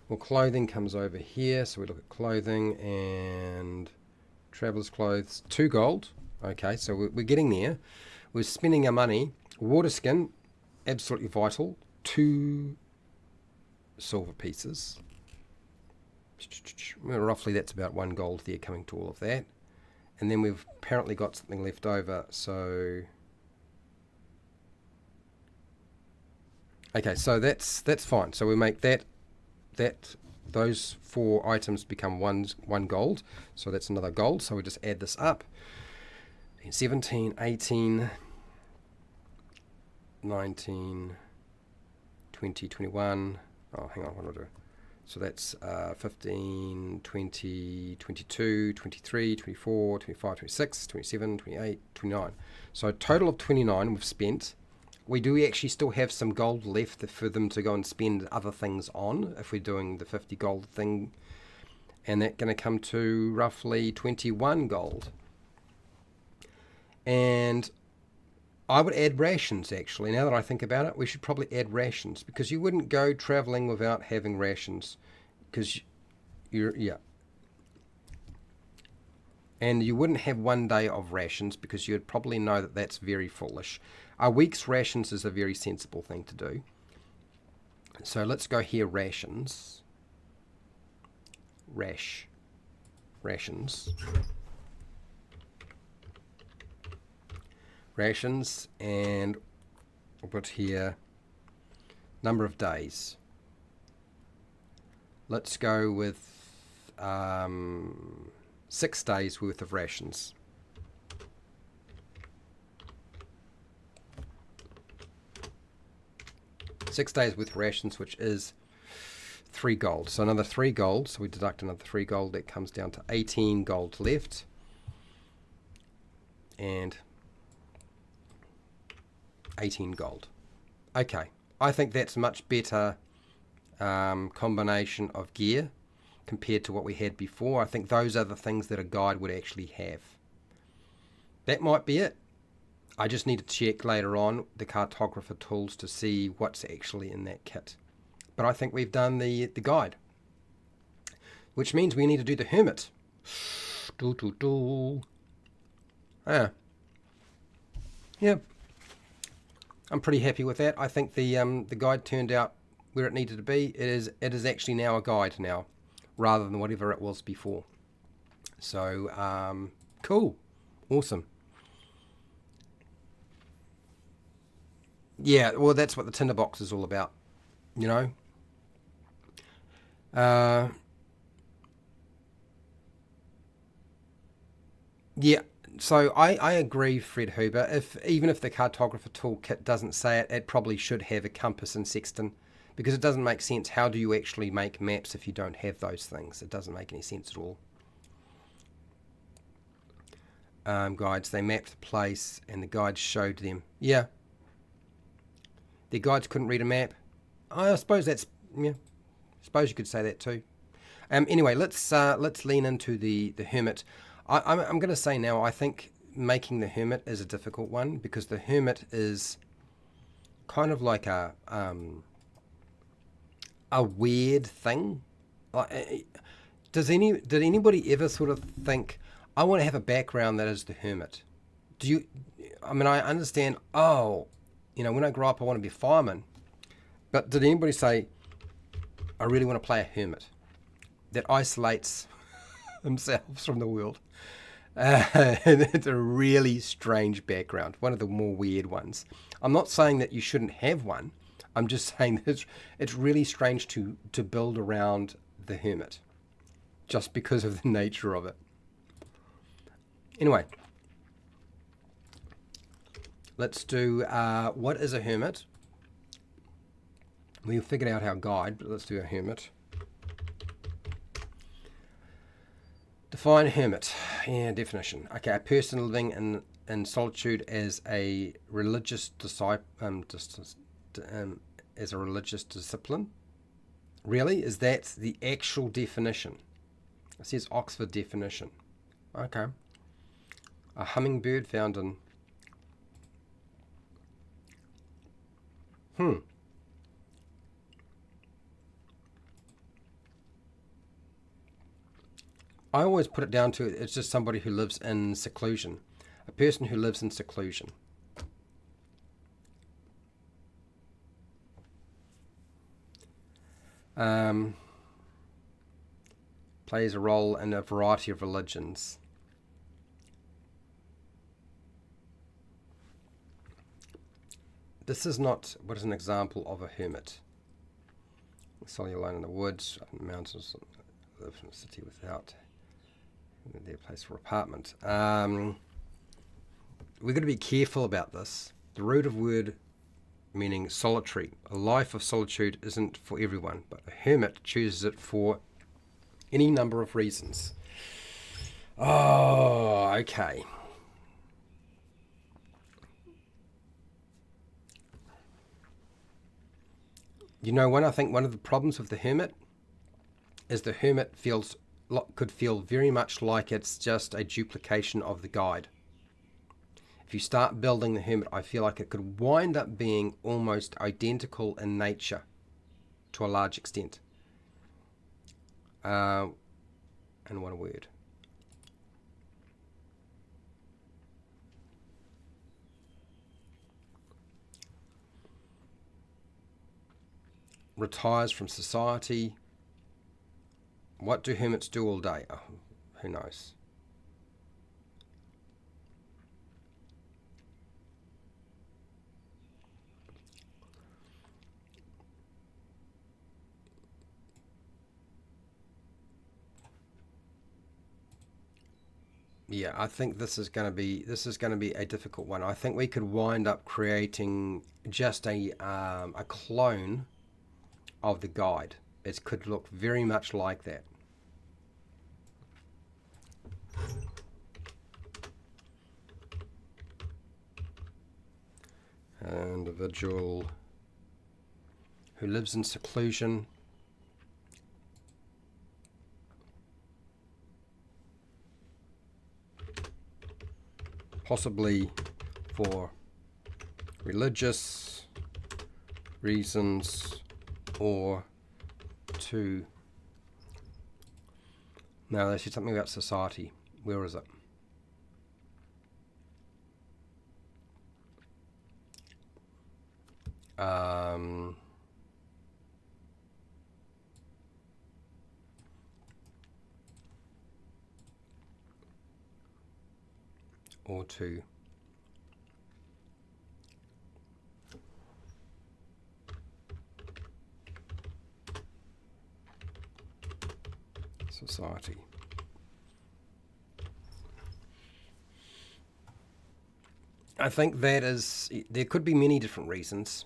Well, clothing comes over here, so we look at clothing and traveller's clothes. 2 gold. Okay, so we're getting there. We're spending our money. Water skin, absolutely vital. 2 silver pieces. Well, roughly that's about 1 gold there coming to all of that. And then we've apparently got something left over, so... Okay, so that's fine. So we make those 4 items become 1 gold. So that's another gold. So we just add this up. 17, 18, 19, 20, 21. Oh, hang on, what do I do? So that's 15, 20, 22, 23, 24, 25, 26, 27, 28, 29. So a total of 29 we've spent. We do actually still have some gold left for them to go and spend other things on if we're doing the 50 gold thing. And that's going to come to roughly 21 gold. And I would add rations, actually. Now that I think about it, we should probably add rations, because you wouldn't go traveling without having rations, because yeah. And you wouldn't have 1 day of rations, because you'd probably know that that's very foolish. A week's rations is a very sensible thing to do. So let's go here, rations. Rations. Rations, and we'll put here number of days. Let's go with 6 days worth of rations. Six days with rations, which is 3 gold. So another 3 gold. So we deduct another 3 gold. That comes down to 18 gold left. And 18 gold. Okay, I think that's a much better combination of gear compared to what we had before. I think those are the things that a guide would actually have. That might be it. I just need to check later on the cartographer tools to see what's actually in that kit. But I think we've done the guide, which means we need to do the hermit. Ah. Yeah. I'm pretty happy with that. I think the guide turned out where it needed to be. It is actually now a guide now, rather than whatever it was before. So cool, awesome. Yeah, well, that's what the tinderbox is all about, you know. Yeah. So I agree, Fred Huber. Even if the cartographer toolkit doesn't say it, it probably should have a compass and sextant, because it doesn't make sense. How do you actually make maps if you don't have those things? It doesn't make any sense at all. Guides, they mapped the place and the guides showed them. Yeah. The guides couldn't read a map. I suppose that's, yeah. I suppose you could say that too. Anyway, let's lean into the hermit. I'm going to say now, I think making the hermit is a difficult one, because the hermit is kind of like a weird thing. Did anybody ever sort of think, I want to have a background that is the hermit? Do you? I mean, I understand. Oh, you know, when I grow up, I want to be a fireman. But did anybody say, I really want to play a hermit that isolates themselves from the world? It's a really strange background, one of the more weird ones. I'm not saying that you shouldn't have one. I'm just saying that it's really strange to build around the hermit. just because of the nature of it. Anyway, let's do what is a hermit? We figured out our guide, but let's do a hermit. Define hermit. Yeah, definition. Okay, a person living in solitude as a religious as a religious discipline. Really? Is that the actual definition? It says Oxford definition. Okay. A hummingbird found in... I always put it down to it's just somebody who lives in seclusion. A person who lives in seclusion. Plays a role in a variety of religions. This is not what is an example of a hermit. Solely alone in the woods, up in the mountains, live in a city without their place for apartment. We've got to be careful about this. The root of word meaning solitary. A life of solitude isn't for everyone, but a hermit chooses it for any number of reasons. Oh, okay. You know, I think one of the problems with the hermit is the hermit could feel very much like it's just a duplication of the guide. If you start building the hermit, I feel like it could wind up being almost identical in nature to a large extent. And what a word. Retires from society. What do hermits do all day? Oh, who knows? Yeah, I think this is going to be a difficult one. I think we could wind up creating just a clone of the guide. It could look very much like that. An individual who lives in seclusion. Possibly for religious reasons or to... No, they said something about society. Where is it? Or to society. I think that is, there could be many different reasons,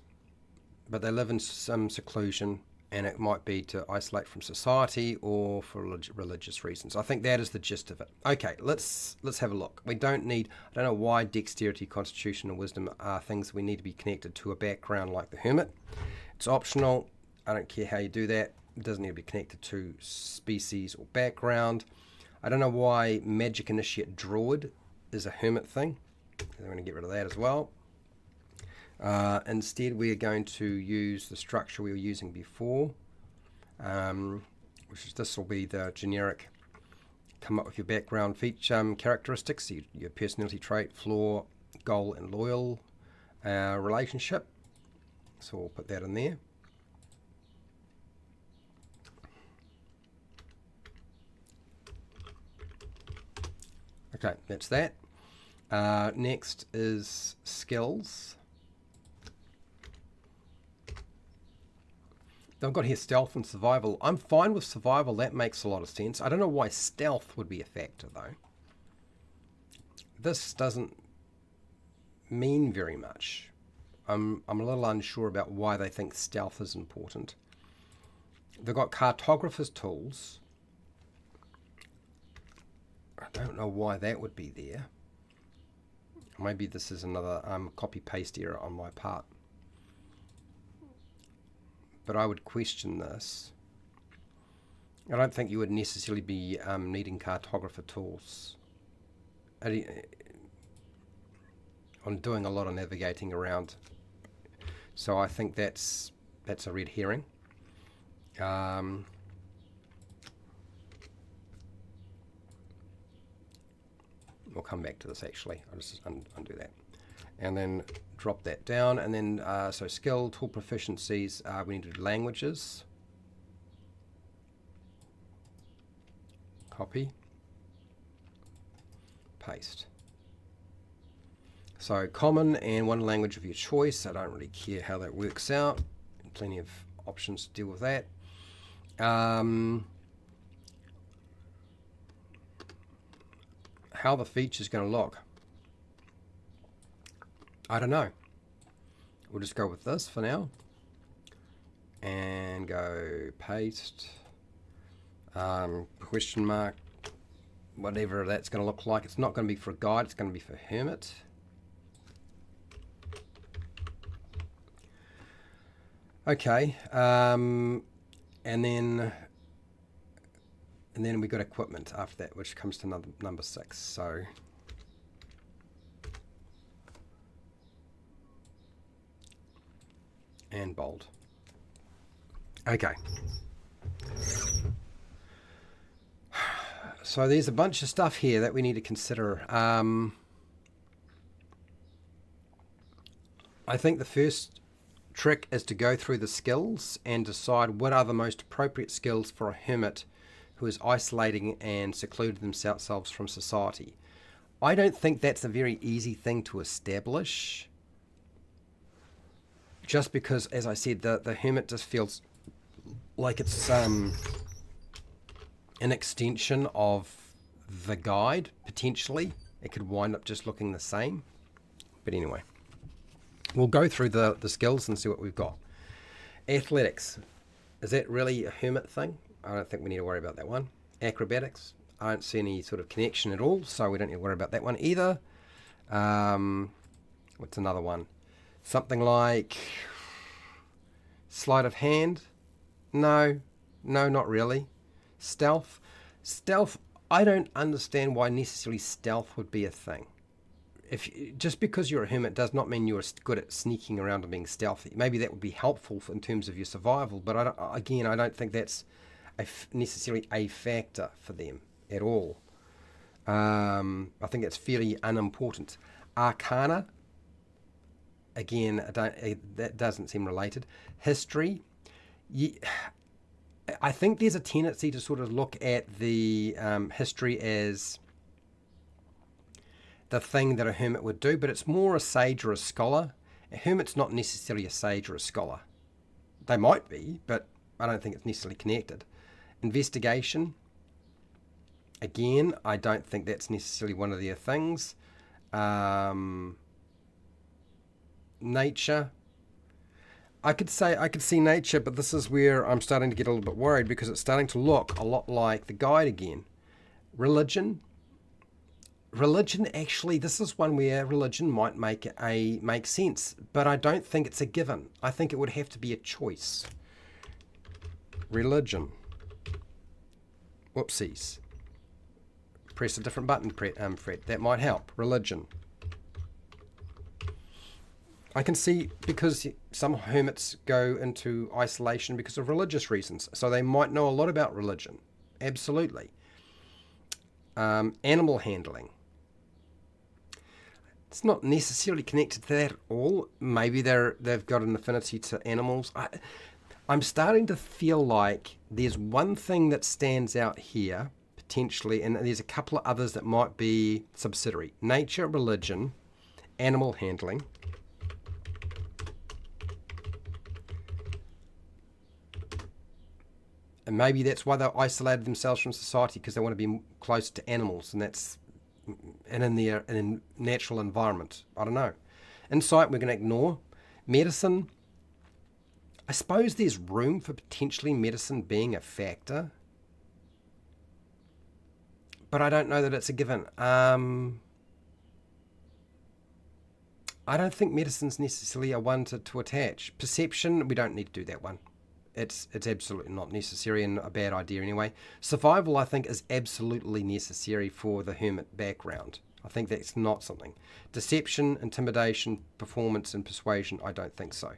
but they live in some seclusion, and it might be to isolate from society or for religious reasons. I think that is the gist of it. Okay, let's have a look. We don't need, I don't know why dexterity, constitution, and wisdom are things we need to be connected to a background like the hermit. It's optional. I don't care how you do that. It doesn't need to be connected to species or background. I don't know why magic initiate druid is a hermit thing. I'm going to get rid of that as well. Instead, we are going to use the structure we were using before, which is, this will be the generic, come up with your background feature characteristics, your personality trait, flaw, goal, and loyal relationship. So we'll put that in there. Okay, that's that. Next is skills. I've got here stealth and survival. I'm fine with survival. That makes a lot of sense. I don't know why stealth would be a factor, though. This doesn't mean very much. I'm a little unsure about why they think stealth is important. They've got cartographer's tools. I don't know why that would be there. Maybe this is another copy-paste error on my part. But I would question this. I don't think you would necessarily be needing cartographer tools on doing a lot of navigating around. So I think that's a red herring. We'll come back to this actually. I'll just undo that. And then drop that down. And then, so skill, tool proficiencies, we need to do languages. Copy. Paste. So common and one language of your choice. I don't really care how that works out. Plenty of options to deal with that. How the feature's going to look, I don't know. We'll just go with this for now and go paste, question mark, whatever that's going to look like. It's not going to be for a guide, it's going to be for Hermit. Okay, and then we got equipment after that, which comes to number 6. So and bold. Okay. So there's a bunch of stuff here that we need to consider. I think the first trick is to go through the skills and decide what are the most appropriate skills for a hermit who is isolating and secluded themselves from society. I don't think that's a very easy thing to establish, just because, as I said, the hermit just feels like it's an extension of the guide, potentially. It could wind up just looking the same. But anyway, we'll go through the skills and see what we've got. Athletics. Is that really a hermit thing? I don't think we need to worry about that one. Acrobatics. I don't see any sort of connection at all, so we don't need to worry about that one either. What's another one? Something like sleight of hand? No, not really. Stealth? Stealth, I don't understand why necessarily stealth would be a thing. Just because you're a hermit does not mean you're good at sneaking around and being stealthy. Maybe that would be helpful in terms of your survival, but I don't think that's necessarily a factor for them at all. I think it's fairly unimportant. Arcana, again, that doesn't seem related. History, I think there's a tendency to sort of look at the history as the thing that a hermit would do, but it's more a sage or a scholar. A hermit's not necessarily a sage or a scholar. They might be, but I don't think it's necessarily connected. Investigation, again, I don't think that's necessarily one of their things. Nature, I could see nature, but this is where I'm starting to get a little bit worried, because it's starting to look a lot like the guide again. Religion, actually, this is one where religion might make sense, but I don't think it's a given. I think it would have to be a choice. Religion. Whoopsies. Press a different button, Fred. That might help. Religion. I can see, because some hermits go into isolation because of religious reasons, so they might know a lot about religion. Absolutely. Animal handling. It's not necessarily connected to that at all. Maybe they've got an affinity to animals. I'm starting to feel like there's one thing that stands out here, potentially, and there's a couple of others that might be subsidiary. Nature, religion, animal handling. And maybe that's why they isolated themselves from society, because they want to be close to animals, and in their natural environment. I don't know. Insight we're going to ignore. Medicine, I suppose there's room for potentially medicine being a factor, but I don't know that it's a given. I don't think medicine's necessarily a one to attach. Perception, we don't need to do that one. It's absolutely not necessary and a bad idea anyway. Survival, I think, is absolutely necessary for the hermit background. I think that's not something. Deception, intimidation, performance, and persuasion, I don't think so.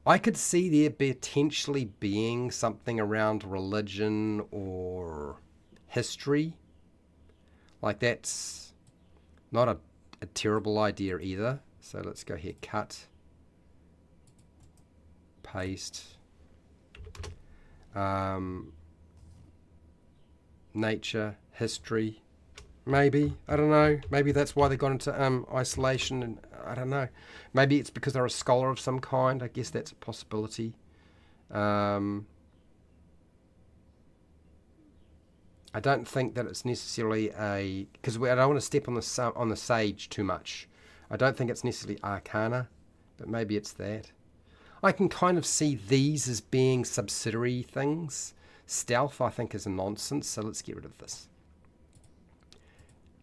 I could see there potentially being something around religion or history. Like, that's not a terrible idea either. So let's go here, cut, paste. Nature, history, maybe, I don't know, maybe that's why they got into isolation, and I don't know, maybe it's because they're a scholar of some kind. I guess that's a possibility. I don't think that it's necessarily because I don't want to step on the sage too much. I don't think it's necessarily arcana, but maybe it's that. I can kind of see these as being subsidiary things. Stealth, I think, is a nonsense, so let's get rid of this.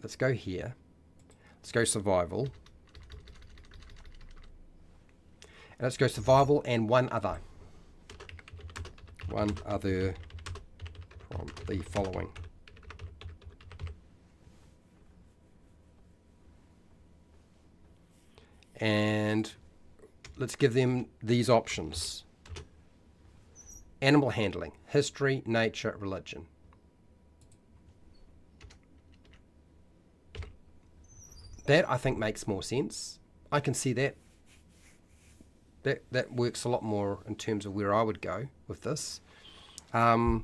Let's go here. Let's go survival. And let's go survival and one other. One other from the following. And let's give them these options. Animal handling, history, nature, religion. That, I think, makes more sense. I can see that. That works a lot more in terms of where I would go with this. I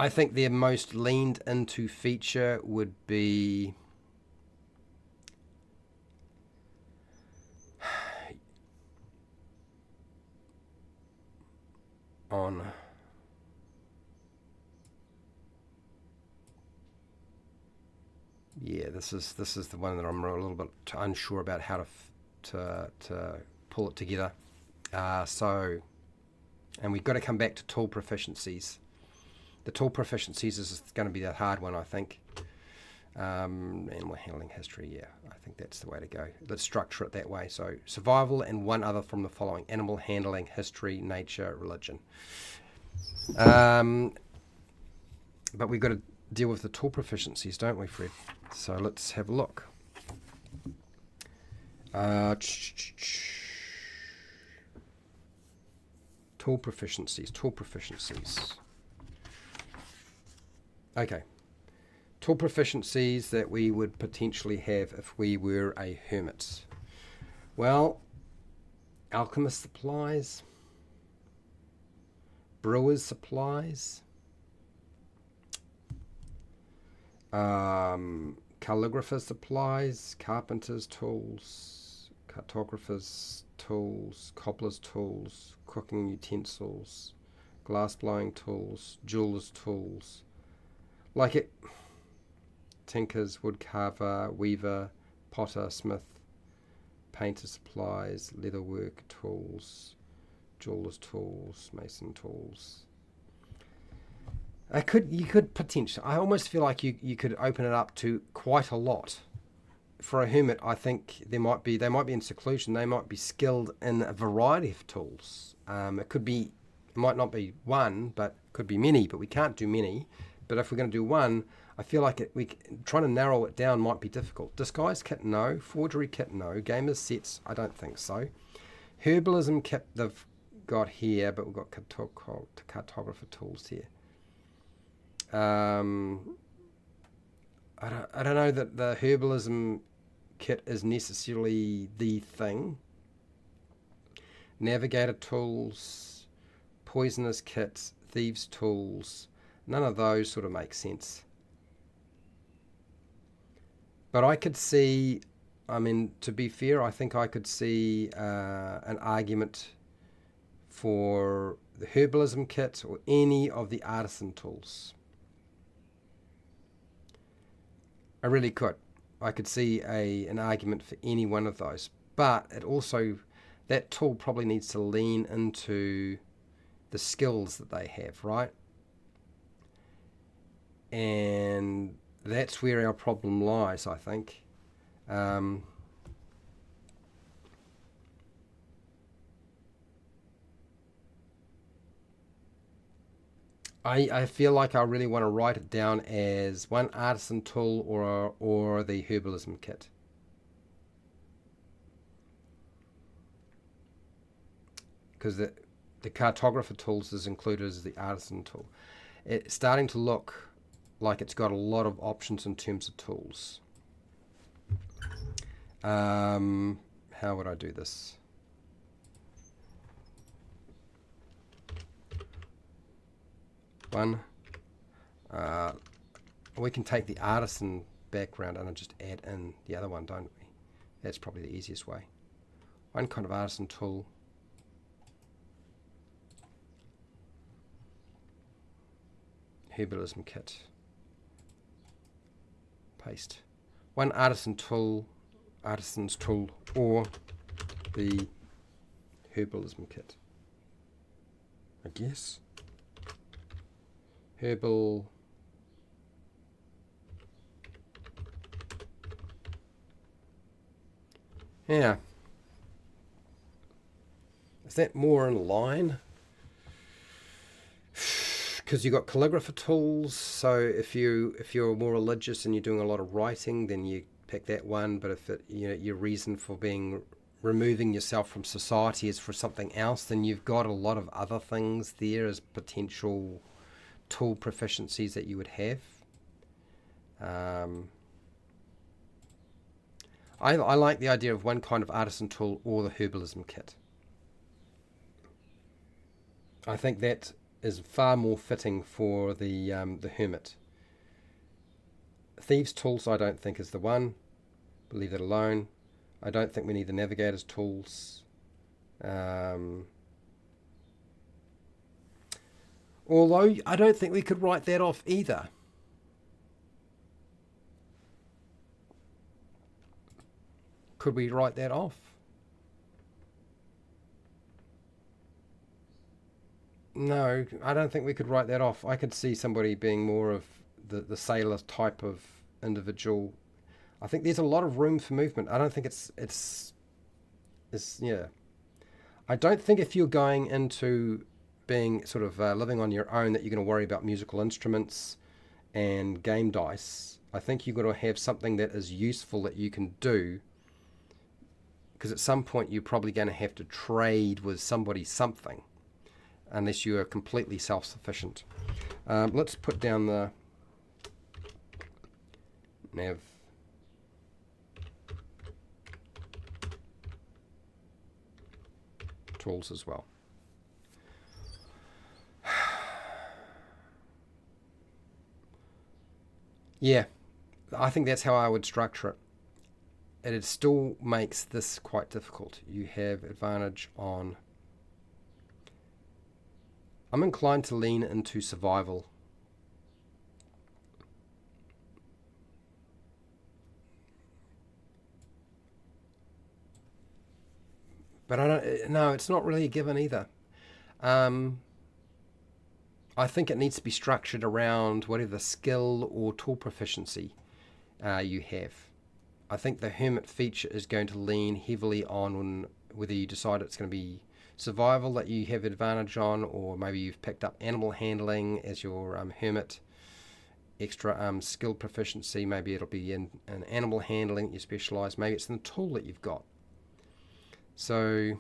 think their most leaned into feature would be on this is the one that I'm a little bit unsure about how to pull it together. And we've got to come back to tool proficiencies. The tool proficiencies is going to be the hard one, I think. Animal handling, history, yeah, I think that's the way to go. Let's structure it that way. So survival and one other from the following: animal handling, history, nature, religion. But we've got to deal with the tool proficiencies, don't we, Fred? So let's have a look. Tool proficiencies. Okay. Tool proficiencies that we would potentially have if we were a hermit. Well, alchemist supplies, brewer's supplies, calligrapher supplies, carpenter's tools, cartographer's tools, cobbler's tools, cooking utensils, glass blowing tools, jeweler's tools. Like it, tinkers, woodcarver, weaver, potter, smith, painter supplies, leatherwork tools, jeweler's tools, mason tools. You could potentially, I almost feel like you could open it up to quite a lot. For a hermit, I think they might be in seclusion. They might be skilled in a variety of tools. It might not be one, but could be many. But we can't do many. But if we're going to do one, I feel like trying to narrow it down might be difficult. Disguise kit, no. Forgery kit, no. Gamers sets, I don't think so. Herbalism kit they've got here, but we've got cartographer tools here. I don't know that the herbalism kit is necessarily the thing. Navigator tools, poisonous kits, thieves tools, none of those sort of make sense. But I could see I mean, to be fair, I think I could see an argument for the herbalism kit or any of the artisan tools. I really could. I could see an argument for any one of those. But it also, that tool probably needs to lean into the skills that they have, right? And that's where our problem lies, I think. I feel like I really want to write it down as one artisan tool or the herbalism kit. Because the cartographer tools is included as the artisan tool. It's starting to look like it's got a lot of options in terms of tools. How would I do this? One. We can take the artisan background and just add in the other one, don't we? That's probably the easiest way. One kind of artisan tool. Herbalism kit. Paste. One artisan's tool, or the herbalism kit. I guess. Herbal. Yeah. Is that more in line? Because you've got calligrapher tools, so if you're more religious and you're doing a lot of writing, then you pick that one. But if your reason for removing yourself from society is for something else, then you've got a lot of other things there as potential tool proficiencies that you would have. I like the idea of one kind of artisan tool or the herbalism kit. I think that is far more fitting for the hermit. Thieves' tools I don't think is the one. Leave that alone. I don't think we need the navigator's tools. Although I don't think we could write that off either. Could we write that off? No, I don't think we could write that off. I could see somebody being more of the sailor type of individual. I think there's a lot of room for movement. I don't think it's yeah. I don't think if you're going into being sort of living on your own that you're going to worry about musical instruments and game dice. I think you've got to have something that is useful that you can do, because at some point you're probably going to have to trade with somebody something, unless you are completely self-sufficient. Let's put down the nav tools as well. Yeah, I think that's how I would structure it. And it still makes this quite difficult. You have advantage on... I'm inclined to lean into survival. But I don't... No, it's not really a given either. I think it needs to be structured around whatever skill or tool proficiency you have. I think the hermit feature is going to lean heavily on whether you decide it's going to be survival that you have advantage on, or maybe you've picked up animal handling as your hermit extra skill proficiency. Maybe it'll be in animal handling that you specialise. Maybe it's in the tool that you've got. So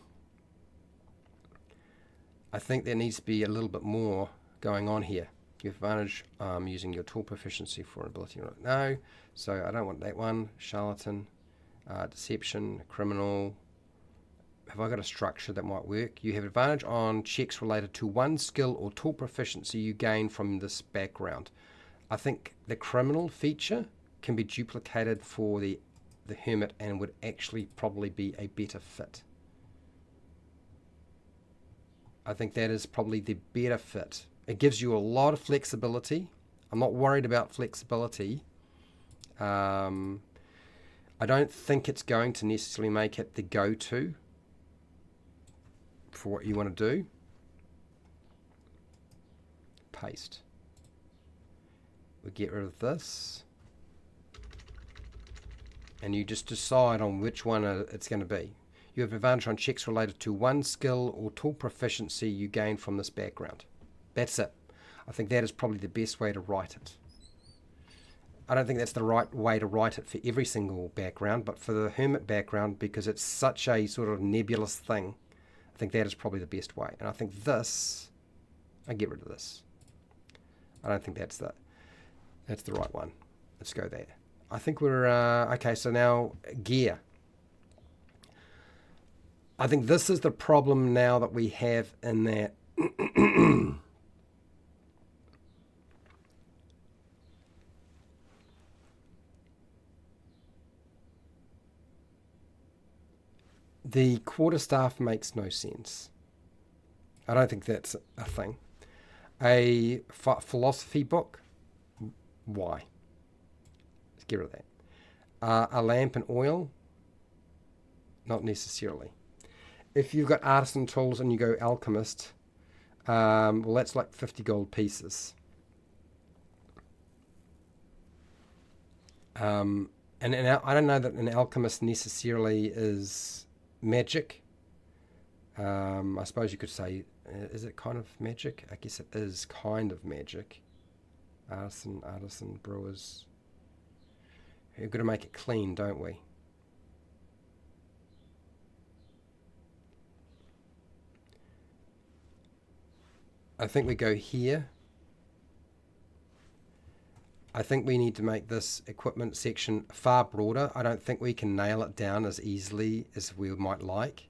I think there needs to be a little bit more going on here. You have advantage using your tool proficiency for ability. No, so I don't want that one. Charlatan, deception, criminal. Have I got a structure that might work? You have advantage on checks related to one skill or tool proficiency you gain from this background. I think the criminal feature can be duplicated for the the Hermit and would actually probably be a better fit. I think that is probably the better fit. It gives you a lot of flexibility. I'm not worried about flexibility. I don't think it's going to necessarily make it the go-to for what you want to do. Paste. We get rid of this. And you just decide on which one it's going to be. You have advantage on checks related to one skill or tool proficiency you gain from this background. That's it. I think that is probably the best way to write it. I don't think that's the right way to write it for every single background, but for the Hermit background, because it's such a sort of nebulous thing, I think that is probably the best way. And I think this, I get rid of this. I don't think that's the right one. Let's go there. I think we're, okay, so now gear. I think this is the problem now that we have in that the quarterstaff makes no sense. I don't think that's a thing. A philosophy book, why? Let's get rid of that. A lamp and oil, not necessarily. If you've got artisan tools and you go alchemist, well, that's like 50 gold pieces. And I don't know that an alchemist necessarily is magic. I suppose you could say, is it kind of magic? I guess it is kind of magic. Artisan, brewers. We've got to make it clean, don't we? I think we go here. I think we need to make this equipment section far broader. I don't think we can nail it down as easily as we might like,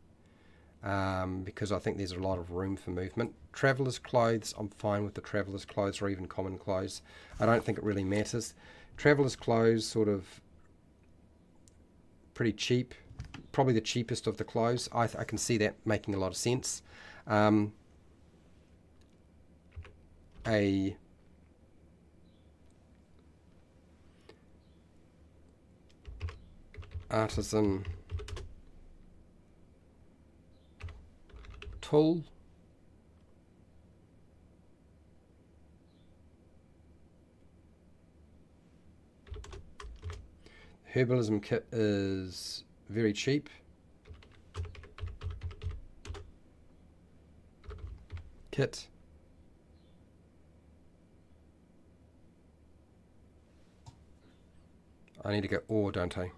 because I think there's a lot of room for movement. Traveler's clothes, I'm fine with the traveler's clothes, or even common clothes. I don't think it really matters. Traveler's clothes, sort of pretty cheap, probably the cheapest of the clothes. I can see that making a lot of sense. A artisan tool, herbalism kit is very cheap. Kit. I need to go ore, don't I?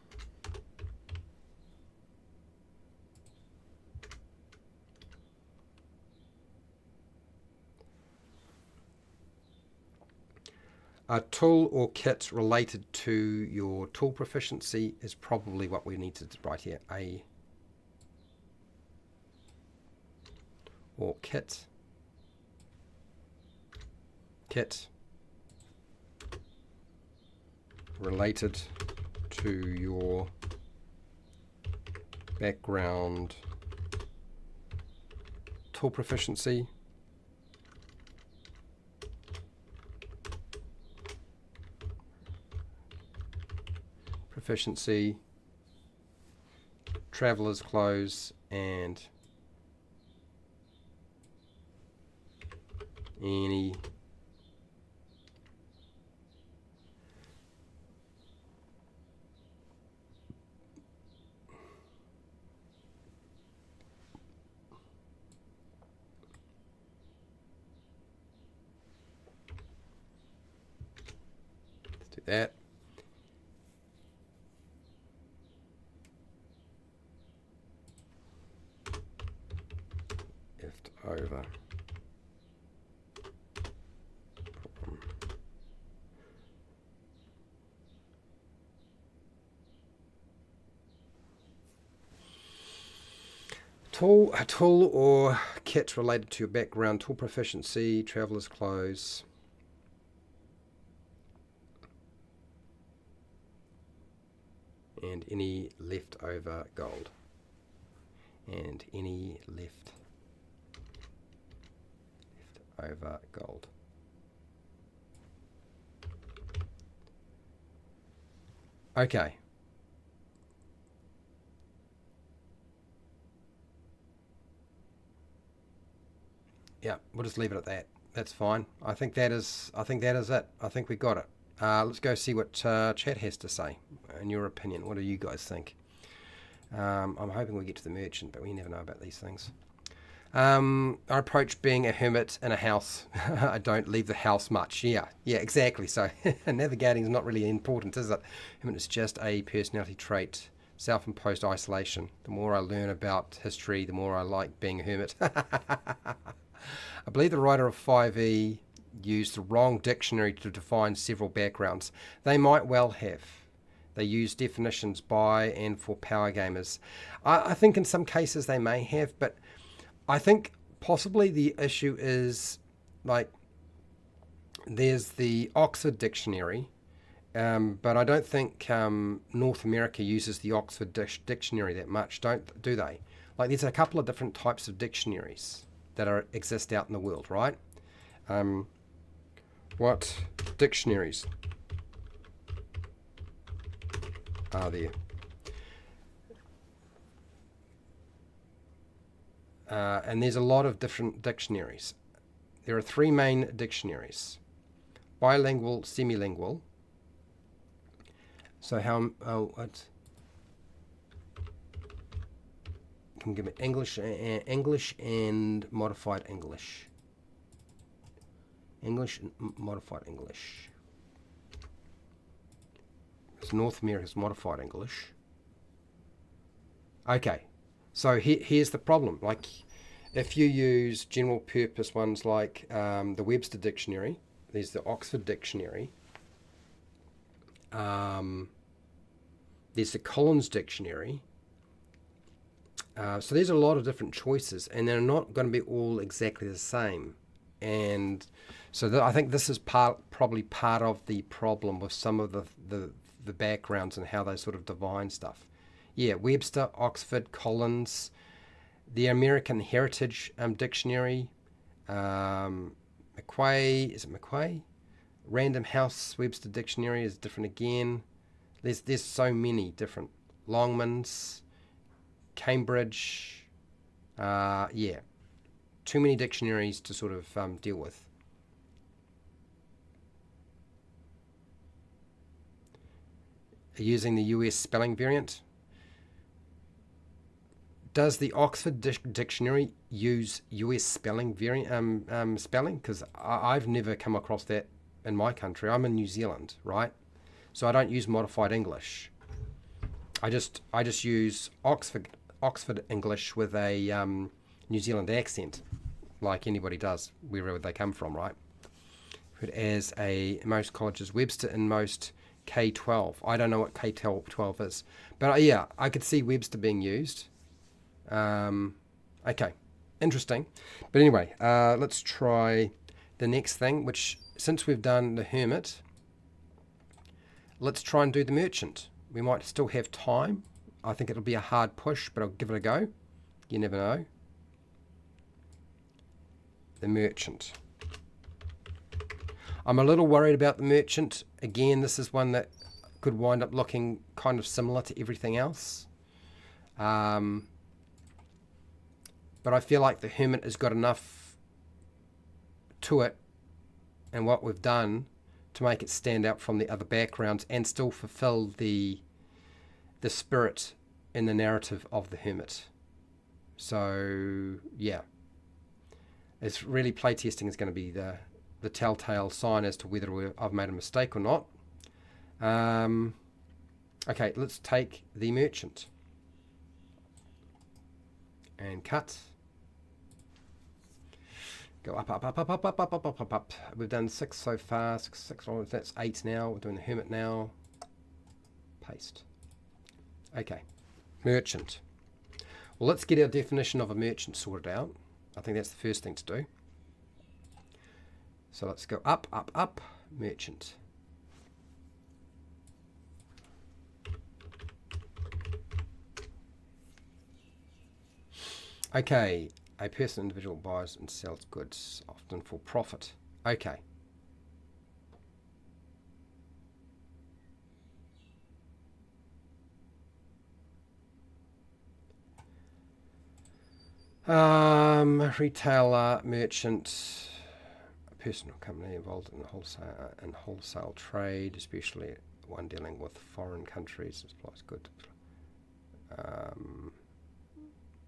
A tool or kit related to your tool proficiency is probably what we need to write here. A or kit. Kit related to your background tool proficiency. Proficiency, traveler's clothes, and any let's do that. Over a tool or kit related to your background, tool proficiency, traveler's clothes. and any leftover gold. And any leftover gold. Okay. Yeah, we'll just leave it at that. That's fine. I think that is it. I think we got it. Let's go see what chat has to say. In your opinion, what do you guys think? I'm hoping we get to the merchant, but we never know about these things. I approach being a hermit in a house. I don't leave the house much. Yeah, exactly. So navigating is not really important, is it? Hermit is just a personality trait, self-imposed isolation. The more I learn about history, the more I like being a hermit. I believe the writer of 5e used the wrong dictionary to define several backgrounds. They might well have. They use definitions by and for power gamers. I think in some cases they may have, but I think possibly the issue is, like, there's the Oxford Dictionary, but I don't think North America uses the Oxford Dictionary that much, do they? Like, there's a couple of different types of dictionaries that exist out in the world, right? What dictionaries are there? And there's a lot of different dictionaries. There are 3 main dictionaries: bilingual, semilingual. So what? Can give it English and modified English. English and modified English. It's North America's modified English. Okay, so here's the problem. Like, if you use general purpose ones like the Webster Dictionary, there's the Oxford Dictionary, there's the Collins Dictionary. So there's a lot of different choices, and they're not going to be all exactly the same. And so I think this is probably part of the problem with some of the backgrounds and how they sort of divine stuff. Yeah, Webster, Oxford, Collins, the American Heritage Dictionary, McQuay, is it McQuay? Random House Webster Dictionary is different again. There's so many different. Longman's, Cambridge, yeah, too many dictionaries to sort of deal with. Using the US spelling variant. Does the Oxford Dictionary use US spelling variant spelling? Because I've never come across that in my country. I'm in New Zealand, right? So I don't use modified English. I just use Oxford English with a New Zealand accent, like anybody does, wherever they come from, right? But as most colleges, Webster in most K-12. I don't know what K-12 is, but yeah, I could see Webster being used. Okay, interesting. But anyway, let's try the next thing, which, since we've done the hermit, let's try and do the merchant. We might still have time. I think it'll be a hard push, but I'll give it a go. You never know. The merchant. I'm a little worried about the merchant. Again, this is one that could wind up looking kind of similar to everything else. But I feel like the hermit has got enough to it and what we've done to make it stand out from the other backgrounds and still fulfill the spirit in the narrative of the hermit. So yeah, it's really playtesting is going to be the telltale sign as to whether I've made a mistake or not. Okay, let's take the merchant and cut. Go up, up, up, up, up, up, up, up, up, up, up. We've done 6 so far. 6, that's 8 now. We're doing the hermit now. Paste. Okay, merchant. Well, let's get our definition of a merchant sorted out. I think that's the first thing to do. So let's go up, up, up, merchant. Okay, a person, individual buys and sells goods, often for profit. Okay. Retailer, merchant, a person or company involved in the wholesale trade, especially one dealing with foreign countries, supplies goods.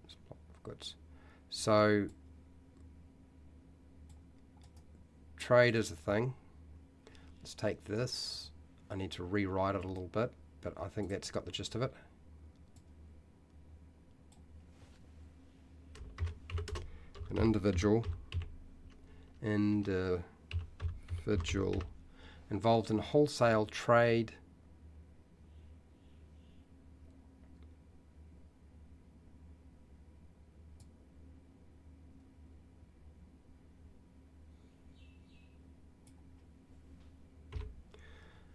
Supply of goods. So trade is a thing. Let's take this. I need to rewrite it a little bit, but I think that's got the gist of it. An individual involved in wholesale trade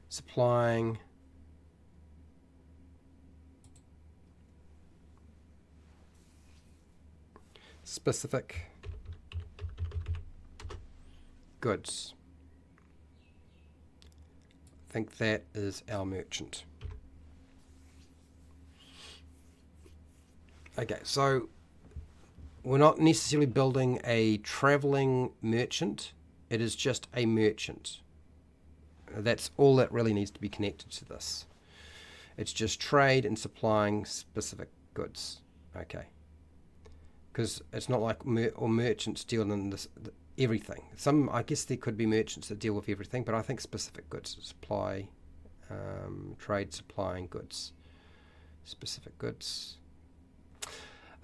supplying specific goods. I think that is our merchant. Okay, so we're not necessarily building a traveling merchant. It is just a merchant. That's all that really needs to be connected to this. It's just trade and supplying specific goods. Okay. Because it's not like merchants deal in this everything. I guess there could be merchants that deal with everything, but I think specific goods, supply, trade, supplying goods, specific goods.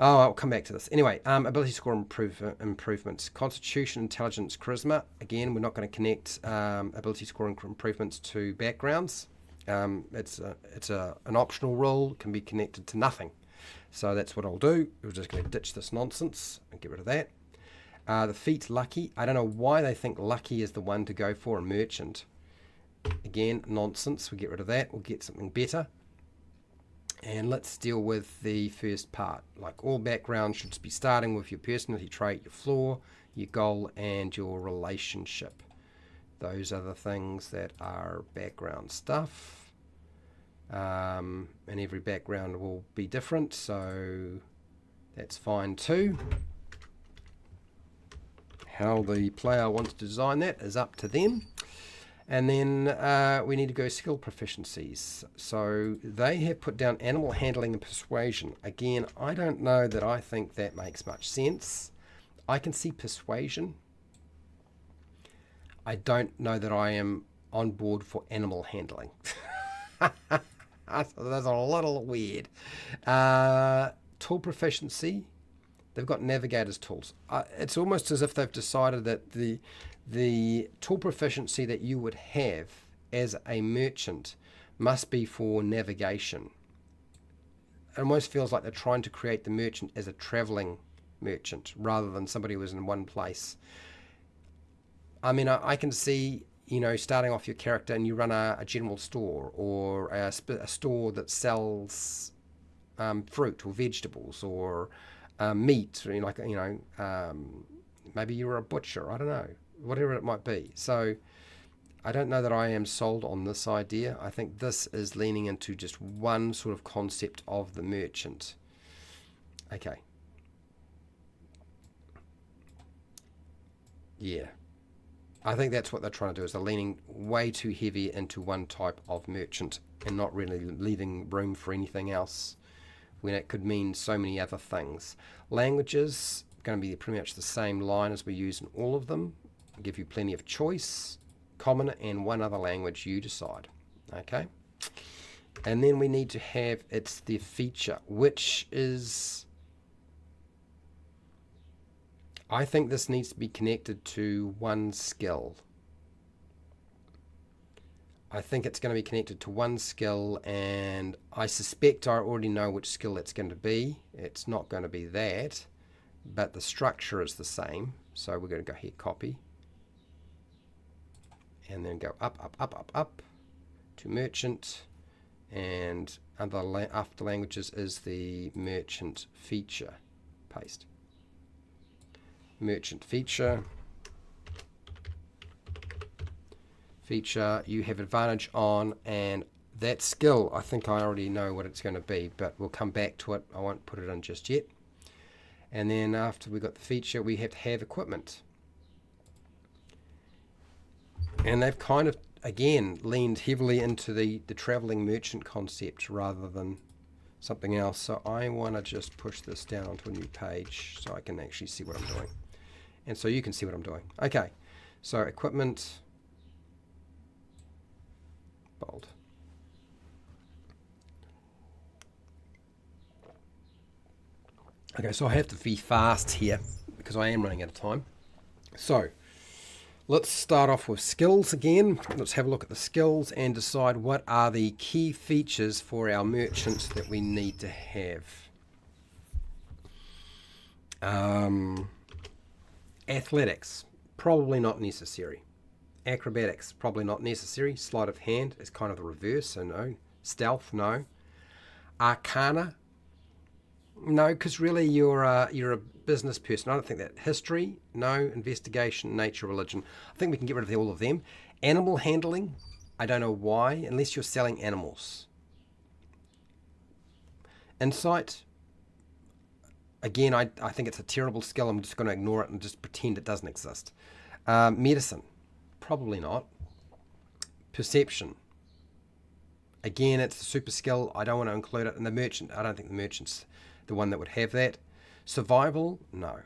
Oh, I'll come back to this. Anyway, ability score improvements. Constitution, intelligence, charisma. Again, we're not going to connect ability score improvements to backgrounds. It's an optional rule. It can be connected to nothing. So that's what I'll do. We're just going to ditch this nonsense and get rid of that. The feat, lucky. I don't know why they think lucky is the one to go for a merchant. Again, nonsense. We get rid of that. We'll get something better. And let's deal with the first part. Like all background should be starting with your personality trait, your flaw, your goal, and your relationship. Those are the things that are background stuff. And every background will be different, so that's fine too. How the player wants to design that is up to them. And then we need to go skill proficiencies. So they have put down animal handling and persuasion. Again, I don't know that I think that makes much sense. I can see persuasion. I don't know that I am on board for animal handling. That's a little weird. Tool proficiency. They've got navigator's tools. It's almost as if they've decided that the tool proficiency that you would have as a merchant must be for navigation. It almost feels like they're trying to create the merchant as a traveling merchant rather than somebody who was in one place. I mean, I can see, starting off your character and you run a general store or a store that sells fruit or vegetables or meat, maybe you're a butcher, I don't know, whatever it might be. So I don't know that I am sold on this idea. I think this is leaning into just one sort of concept of the merchant. Okay. Yeah. I think that's what they're trying to do, is they're leaning way too heavy into one type of merchant and not really leaving room for anything else when it could mean so many other things. Languages, going to be pretty much the same line as we use in all of them. I'll give you plenty of choice, common, and one other language you decide. Okay? And then we need to have, it's the feature, which is, I think this needs to be connected to one skill. I think it's going to be connected to one skill, and I suspect I already know which skill it's going to be. It's not going to be that, but the structure is the same. So we're going to go here, copy, and then go up, up, up, up, up to merchant, and after languages is the merchant feature. Paste. merchant feature. Feature you have advantage on, and that skill, I think I already know what it's going to be, but we'll come back to it. I won't put it in just yet. And then after we got the feature, we have to have equipment. And they've kind of, again, leaned heavily into the traveling merchant concept rather than something else. So I want to just push this down onto a new page so I can actually see what I'm doing. And so you can see what I'm doing. Okay, so equipment, bold. Okay, so I have to be fast here because I am running out of time. So let's start off with skills again. Let's have a look at the skills and decide what are the key features for our merchants that we need to have. Athletics, probably not necessary. Acrobatics, probably not necessary. Sleight of hand is kind of the reverse, so no. Stealth, no. Arcana, no, because really you're a business person. I don't think that. History, no. Investigation, nature, religion. I think we can get rid of all of them. Animal handling, I don't know why, unless you're selling animals. Insight, again, I think it's a terrible skill. I'm just going to ignore it and just pretend it doesn't exist. Medicine, probably not. Perception, again, it's a super skill. I don't want to include it. And the merchant, I don't think the merchant's the one that would have that. Survival, no.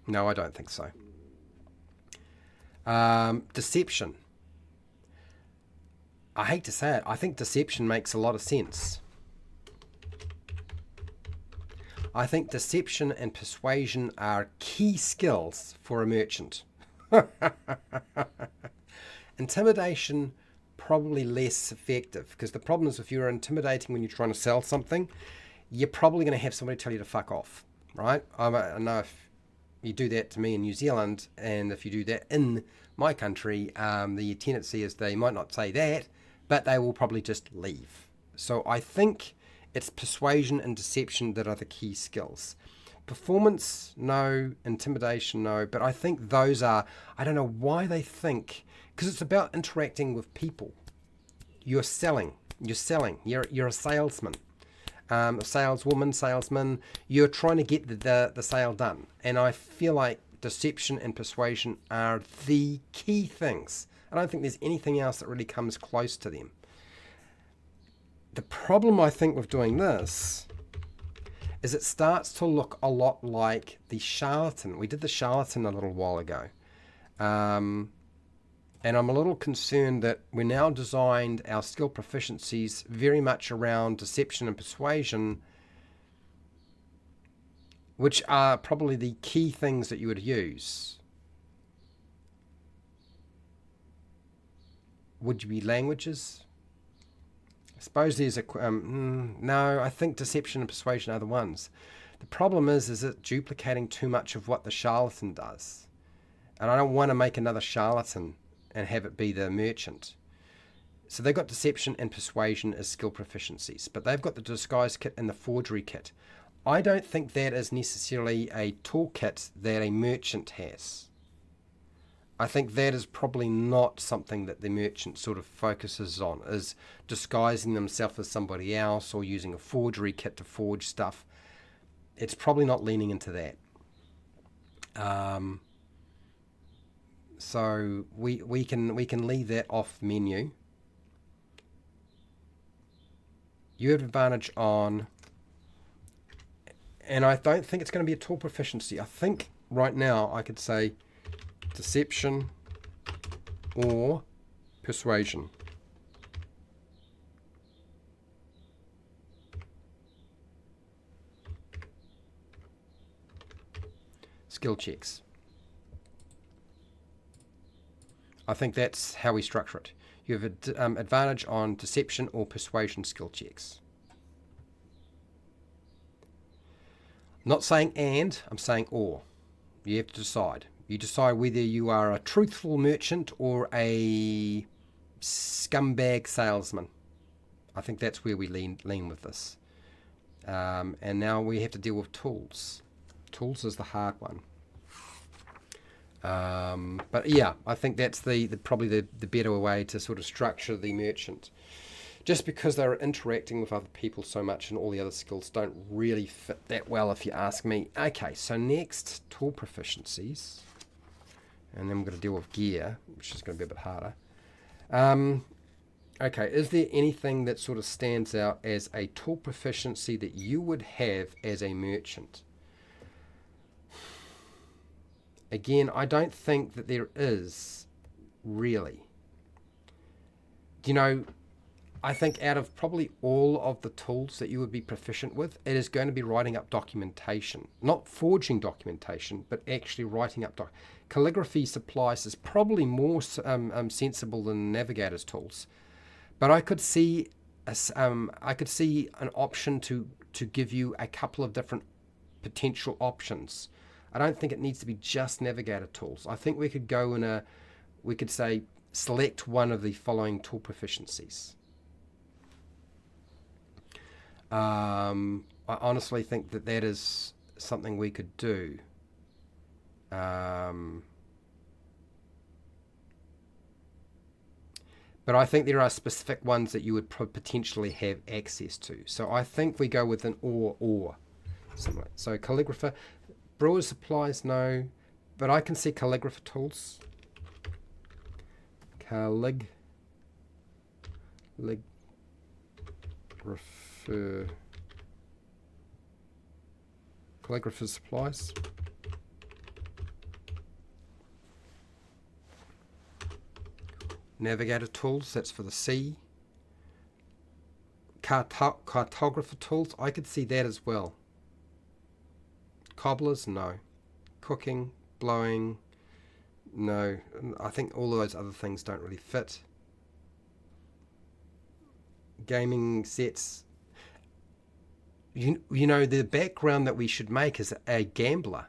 No, I don't think so. Deception. I hate to say it, I think deception makes a lot of sense. I think deception and persuasion are key skills for a merchant. Intimidation, probably less effective, because the problem is if you're intimidating when you're trying to sell something, you're probably going to have somebody tell you to fuck off, right? I know if you do that to me in New Zealand, and if you do that in my country, the tendency is they might not say that, but they will probably just leave. So I think it's persuasion and deception that are the key skills. Performance, no. Intimidation, no. But I think those are, I don't know why they think, because it's about interacting with people. You're selling. You're a salesman. A saleswoman, salesman, you're trying to get the sale done. And I feel like deception and persuasion are the key things. I don't think there's anything else that really comes close to them. The problem, I think, with doing this is it starts to look a lot like the charlatan. We did the charlatan a little while ago. And I'm a little concerned that we now designed our skill proficiencies very much around deception and persuasion, which are probably the key things that you would use. Would you be languages? I suppose there's a... no, I think deception and persuasion are the ones. The problem is it duplicating too much of what the charlatan does? And I don't want to make another charlatan and have it be the merchant. So they've got deception and persuasion as skill proficiencies, but they've got the disguise kit and the forgery kit. I don't think that is necessarily a toolkit that a merchant has. I think that is probably not something that the merchant sort of focuses on, is disguising themselves as somebody else or using a forgery kit to forge stuff. It's probably not leaning into that. So we can leave that off menu. You have advantage on, and I don't think it's going to be a tool proficiency. I think right now I could say deception or persuasion. Skill checks. I think that's how we structure it. You have an advantage on deception or persuasion skill checks. I'm not saying and, I'm saying or. You have to decide. You decide whether you are a truthful merchant or a scumbag salesman. I think that's where we lean with this. And now we have to deal with tools. Tools is the hard one. But yeah, I think that's probably the better way to sort of structure the merchant. Just because they're interacting with other people so much, and all the other skills don't really fit that well, if you ask me. Okay, so next, tool proficiencies. And then we're going to deal with gear, which is going to be a bit harder. Okay, is there anything that sort of stands out as a tool proficiency that you would have as a merchant? Again, I don't think that there is, really. You know, I think out of probably all of the tools that you would be proficient with, it is going to be writing up documentation. Not forging documentation, but actually writing up calligraphy supplies is probably more sensible than navigator's tools. But I could see an option to give you a couple of different potential options. I don't think it needs to be just navigator tools. I think we could go we could say select one of the following tool proficiencies. I honestly think that is something we could do. But I think there are specific ones that you would potentially have access to. So I think we go with an or. Something. So calligrapher, brewer's supplies, no. But I can see calligrapher tools. Calligrapher supplies. Navigator tools, that's for the sea. Cartographer tools, I could see that as well. Cobblers, no. Cooking, blowing, no. I think all of those other things don't really fit. Gaming sets. You know, the background that we should make is a gambler.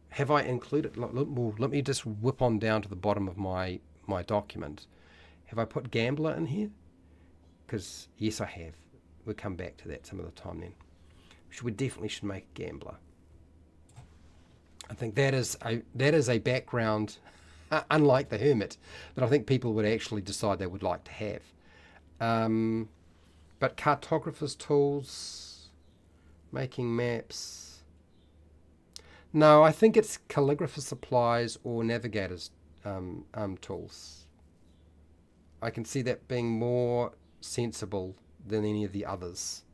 Have I included? Well, let me just whip on down to the bottom of my document. Have I put gambler in here? Because yes, I have. We'll come back to that some other time then. We definitely should make a gambler. I think that is a background, unlike the hermit, that I think people would actually decide they would like to have. But cartographer's tools, making maps. No, I think it's calligrapher supplies or navigator's tools. I can see that being more sensible than any of the others.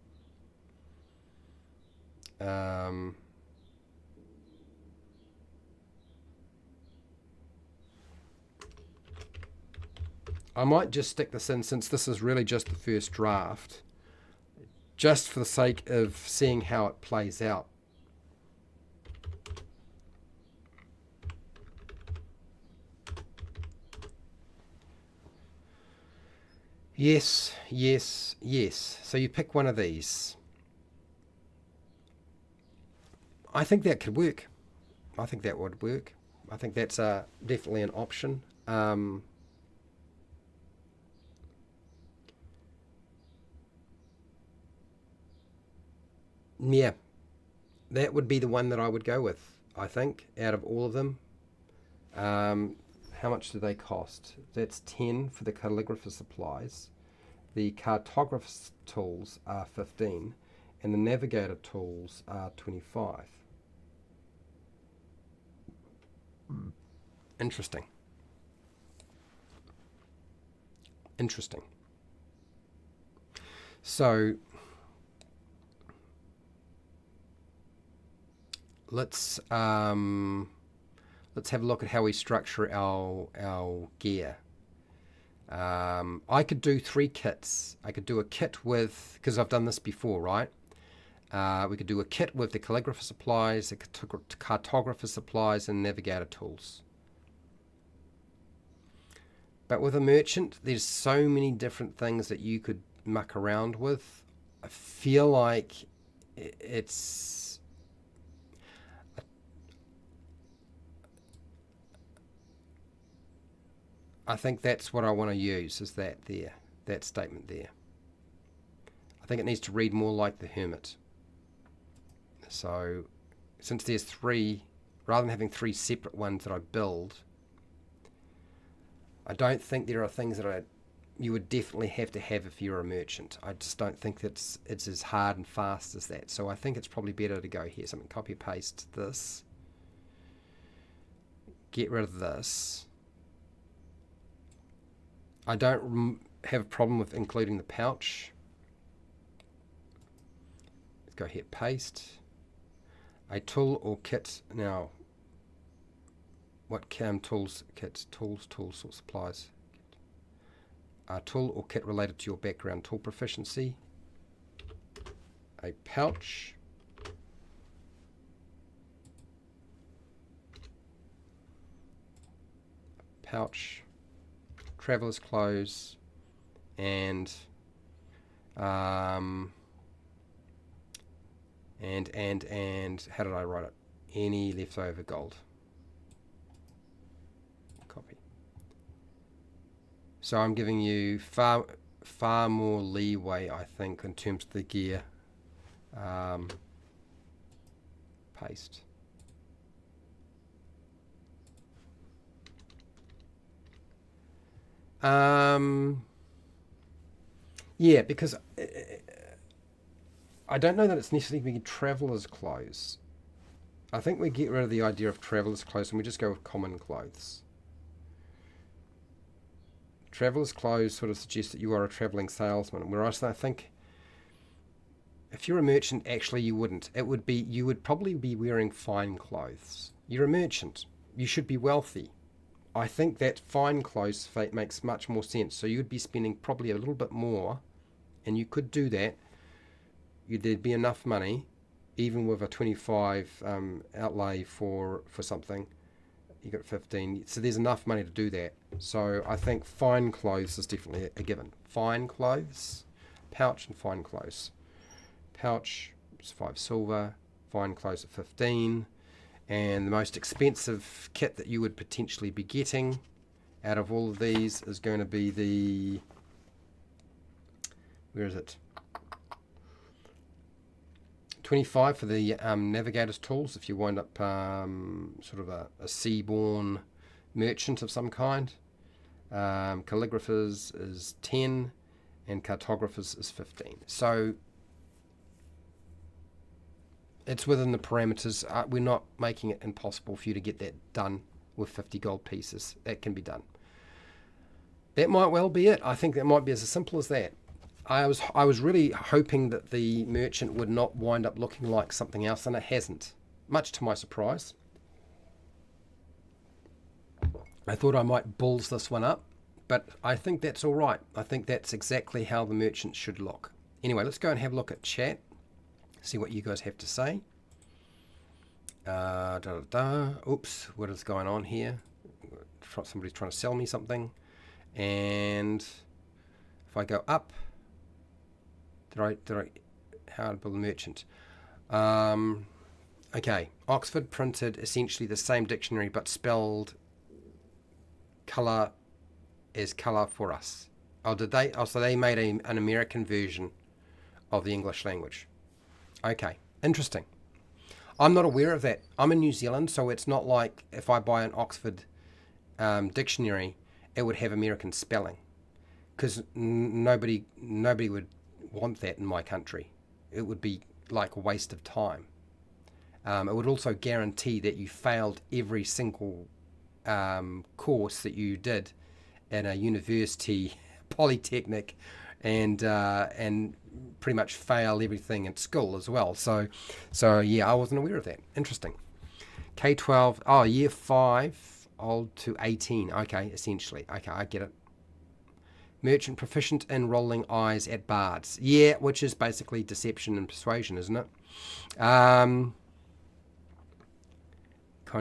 I might just stick this in, since this is really just the first draft, just for the sake of seeing how it plays out. Yes, yes, yes. So you pick one of these. I think that could work. I think that would work. I think that's definitely an option. Yeah, that would be the one that I would go with, I think, out of all of them. How much do they cost? That's 10 for the calligrapher supplies. The cartographer's tools are 15, and the navigator tools are 25. Interesting. Interesting. So let's have a look at how we structure our gear. I could do 3 kits. I could do a kit with, because I've done this before, right? We could do a kit with the calligrapher supplies, the cartographer supplies, and navigator tools. But with a merchant, there's so many different things that you could muck around with. I feel like it's... I think that's what I want to use, is that statement there. I think it needs to read more like the hermit. So, since there's 3 rather than having 3 separate ones that I build, I don't think there are things that you would definitely have to have if you're a merchant. I just don't think it's as hard and fast as that. So I think it's probably better to go here. Something copy paste this. Get rid of this. I don't have a problem with including the pouch. Let's go here, paste. A tool or kit. Now, what tools, kits, tools, or supplies? A tool or kit related to your background tool proficiency. A pouch. Pouch. Traveler's clothes. And how did I write it? Any leftover gold. Copy. So I'm giving you far more leeway, I think, in terms of the gear. Paste. Yeah, because I don't know that it's necessarily going to be traveller's clothes. I think we get rid of the idea of traveller's clothes and we just go with common clothes. Traveller's clothes sort of suggests that you are a travelling salesman, whereas I think if you're a merchant, actually you wouldn't. You would probably be wearing fine clothes. You're a merchant. You should be wealthy. I think that fine clothes makes much more sense. So you'd be spending probably a little bit more, and you could do that. There'd be enough money, even with a 25 outlay for something. You got 15, so there's enough money to do that. So I think fine clothes is definitely a given. Fine clothes, pouch and fine clothes. Pouch is 5 silver, fine clothes at 15. And the most expensive kit that you would potentially be getting out of all of these is going to be the, where is it? 25 for the navigator's tools if you wind up sort of a seaborne merchant of some kind. Calligraphers is 10 and cartographers is 15. So it's within the parameters. We're not making it impossible for you to get that done with 50 gold pieces. That can be done. That might well be it. I think that might be as simple as that. I was really hoping that the merchant would not wind up looking like something else, and it hasn't, much to my surprise. I thought I might balls this one up, but I think that's all right. I think that's exactly how the merchant should look. Anyway, let's go and have a look at chat. See what you guys have to say. Oops, what is going on here? Somebody's trying to sell me something. And if I go up, how to build a merchant? Okay, Oxford printed essentially the same dictionary but spelled colour as colour for us. Oh, did they? Oh, so they made an American version of the English language. Okay, interesting. I'm not aware of that. I'm in New Zealand, so it's not like if I buy an Oxford dictionary, it would have American spelling, because nobody would want that in my country. It would be like a waste of time. It would also guarantee that you failed every single course that you did at a university, polytechnic, and pretty much fail everything at school as well. So yeah, I wasn't aware of that. Interesting. K-12, oh, year 5, old to 18. Okay, essentially. Okay, I get it. Merchant proficient in rolling eyes at bards. Yeah, which is basically deception and persuasion, isn't it? Con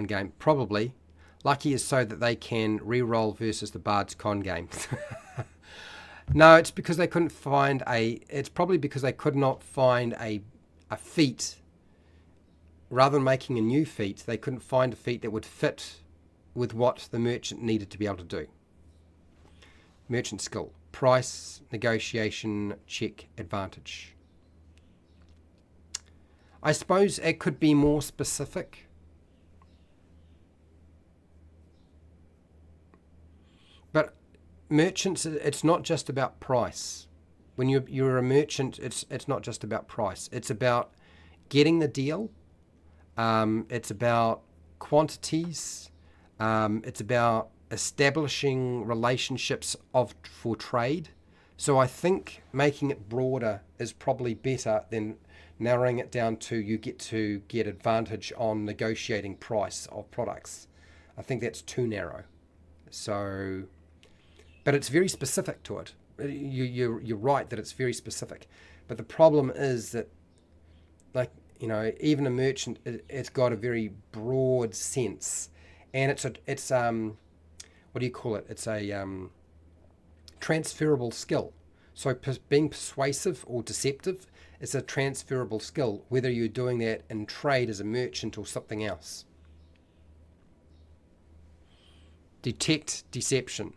game, probably. Lucky is so that they can re-roll versus the bard's con game. No, it's because they couldn't find it's probably because they could not find a feat. Rather than making a new feat, they couldn't find a feat that would fit with what the merchant needed to be able to do. Merchant skill. Price, negotiation, check, advantage. I suppose it could be more specific. But merchants, it's not just about price. When you're a merchant, it's not just about price. It's about getting the deal. It's about quantities. It's about establishing relationships for trade. So I think making it broader is probably better than narrowing it down to you get to get advantage on negotiating price of products. I think that's too narrow. So, but it's very specific to it. You're right that it's very specific. But the problem is that, like, even a merchant, it's got a very broad sense, and it's what do you call it? It's a transferable skill. So being persuasive or deceptive is a transferable skill, whether you're doing that in trade as a merchant or something else. Detect deception.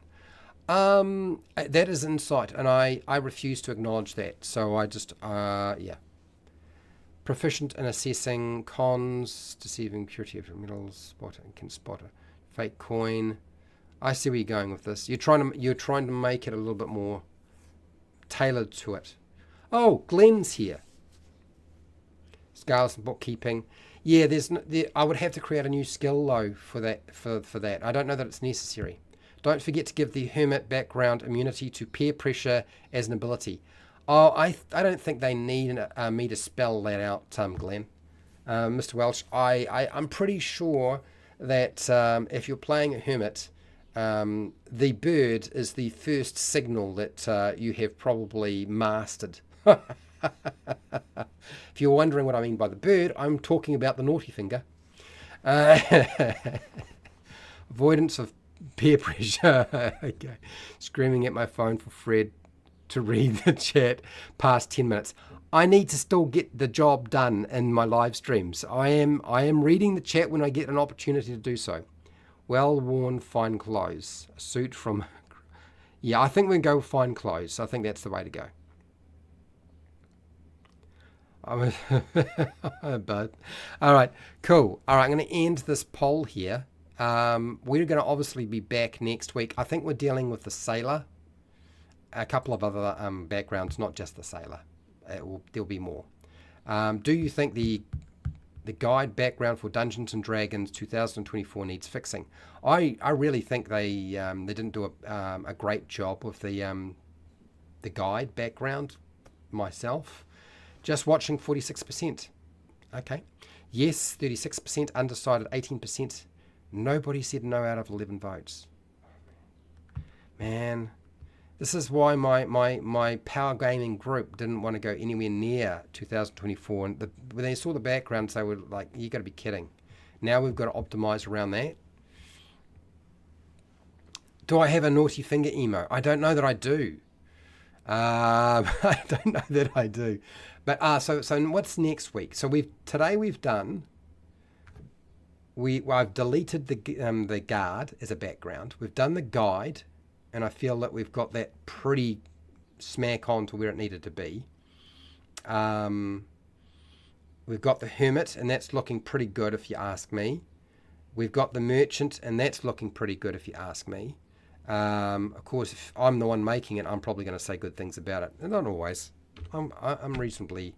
That is insight, and I refuse to acknowledge that. So I just, yeah. Proficient in assessing cons, deceiving purity of metals, can spot a fake coin. I see where you're going with this. You're trying to make it a little bit more tailored to it. Oh, Glenn's here. Scales and bookkeeping. Yeah, I would have to create a new skill though for that. I don't know that it's necessary. Don't forget to give the hermit background immunity to peer pressure as an ability. Oh, I don't think they need me to spell that out, Glenn. Mr. Welch, I'm pretty sure that if you're playing a hermit, the bird is the first signal that you have probably mastered. If you're wondering what I mean by the bird, I'm talking about the naughty finger. Avoidance of peer pressure. Okay. Screaming at my phone for Fred to read the chat past 10 minutes. I need to still get the job done in my live streams. I am reading the chat when I get an opportunity to do so. Well-worn fine clothes. A suit from... Yeah, I think we can go with fine clothes. I think that's the way to go. But all right, cool. All right, I'm going to end this poll here. We're going to obviously be back next week. I think we're dealing with the sailor, a couple of other backgrounds, not just the sailor. There'll be more. Do you think the guide background for Dungeons and Dragons 2024 needs fixing? I really think they didn't do a great job with the guide background myself. Just watching 46%. Okay. Yes, 36%. Undecided 18%. Nobody said no out of 11 votes. Man, this is why my Power Gaming group didn't want to go anywhere near 2024. And when they saw the backgrounds, they were like, you got to be kidding. Now we've got to optimize around that. Do I have a naughty finger emo? I don't know that I do. I don't know that I do. But so what's next week? So I've deleted the guard as a background. We've done the guide, and I feel that we've got that pretty smack on to where it needed to be. We've got the hermit, and that's looking pretty good if you ask me. We've got the merchant, and that's looking pretty good if you ask me. Of course, if I'm the one making it, I'm probably going to say good things about it. And not always. I'm reasonably...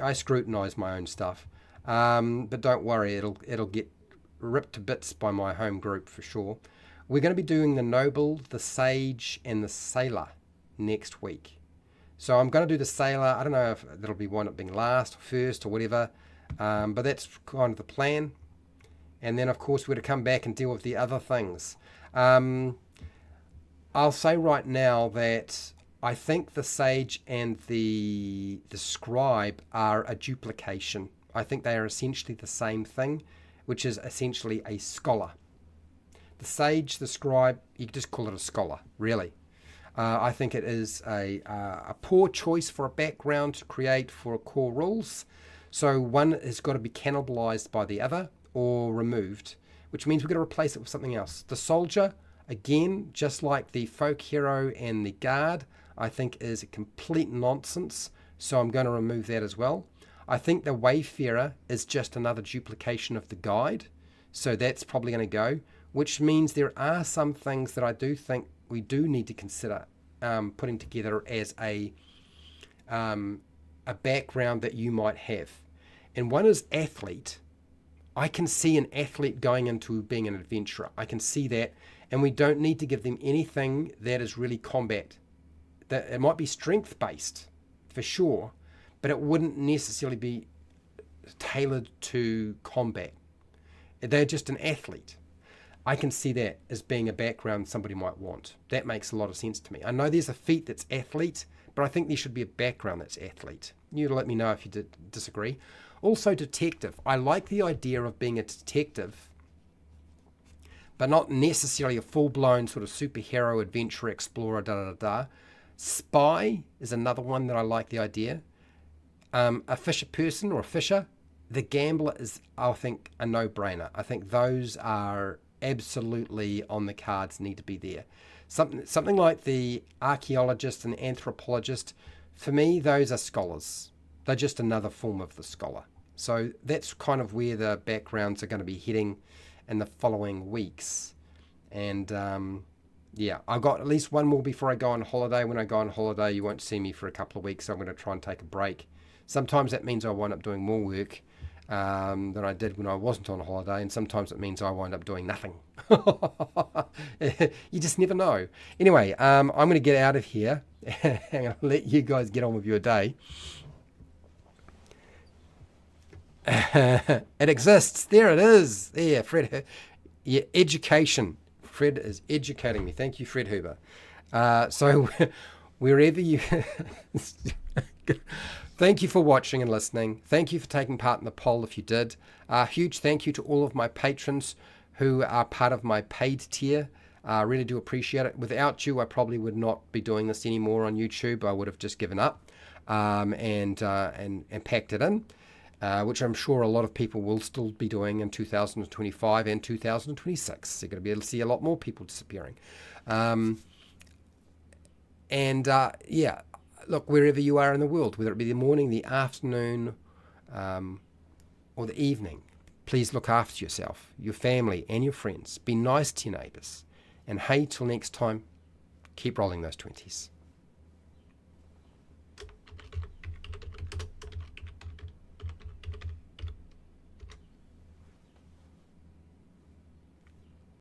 I scrutinise my own stuff. But don't worry, it'll get ripped to bits by my home group for sure. We're going to be doing the noble, the sage, and the sailor next week. So I'm going to do the sailor. I don't know if that'll be one up being last or first or whatever. But that's kind of the plan. And then, of course, we're to come back and deal with the other things. I'll say right now that I think the sage and the scribe are a duplication. I think they are essentially the same thing, which is essentially a scholar. The sage, the scribe, you could just call it a scholar, really. I think it is a poor choice for a background to create for core rules. So one has got to be cannibalized by the other or removed, which means we've got to replace it with something else. The soldier, again, just like the folk hero and the guard, I think is a complete nonsense. So I'm going to remove that as well. I think the wayfarer is just another duplication of the guide. So that's probably going to go. which means there are some things that I do think we do need to consider putting together as a background that you might have. And one is athlete. I can see an athlete going into being an adventurer. I can see that, and we don't need to give them anything that is really combat. That it might be strength based for sure, but it wouldn't necessarily be tailored to combat. They're just an athlete. I can see that as being a background somebody might want. That makes a lot of sense to me. I know there's a feat that's athlete, but I think there should be a background that's athlete. You let me know if you disagree. Also, detective. I like the idea of being a detective, but not necessarily a full-blown sort of superhero, adventurer, explorer, da-da-da-da. Spy is another one that I like the idea. A fisher person or a fisher. The gambler is, I think, a no-brainer. I think those are absolutely on the cards, need to be there. Something like the archaeologist and anthropologist, for me, those are scholars. They're just another form of the scholar. So that's kind of where the backgrounds are going to be heading in the following weeks. And yeah, I've got at least one more before I go on holiday. When I go on holiday, you won't see me for a couple of weeks. So I'm going to try and take a break. Sometimes that means I wind up doing more work than I did when I wasn't on holiday, and sometimes it means I wind up doing nothing. You just never know. Anyway, I'm going to get out of here and let you guys get on with your day. It exists. There it is. There, Fred. Yeah, education. Fred is educating me. Thank you, Fred Huber. So wherever you... Thank you for watching and listening. Thank you for taking part in the poll if you did. Huge thank you to all of my patrons who are part of my paid tier. I really do appreciate it. Without you, I probably would not be doing this anymore on YouTube. I would have just given up and packed it in, which I'm sure a lot of people will still be doing in 2025 and 2026. You're going to be able to see a lot more people disappearing. Yeah. Look, wherever you are in the world, whether it be the morning, the afternoon, or the evening, please look after yourself, your family, and your friends. Be nice to your neighbours. And hey, till next time, keep rolling those 20s.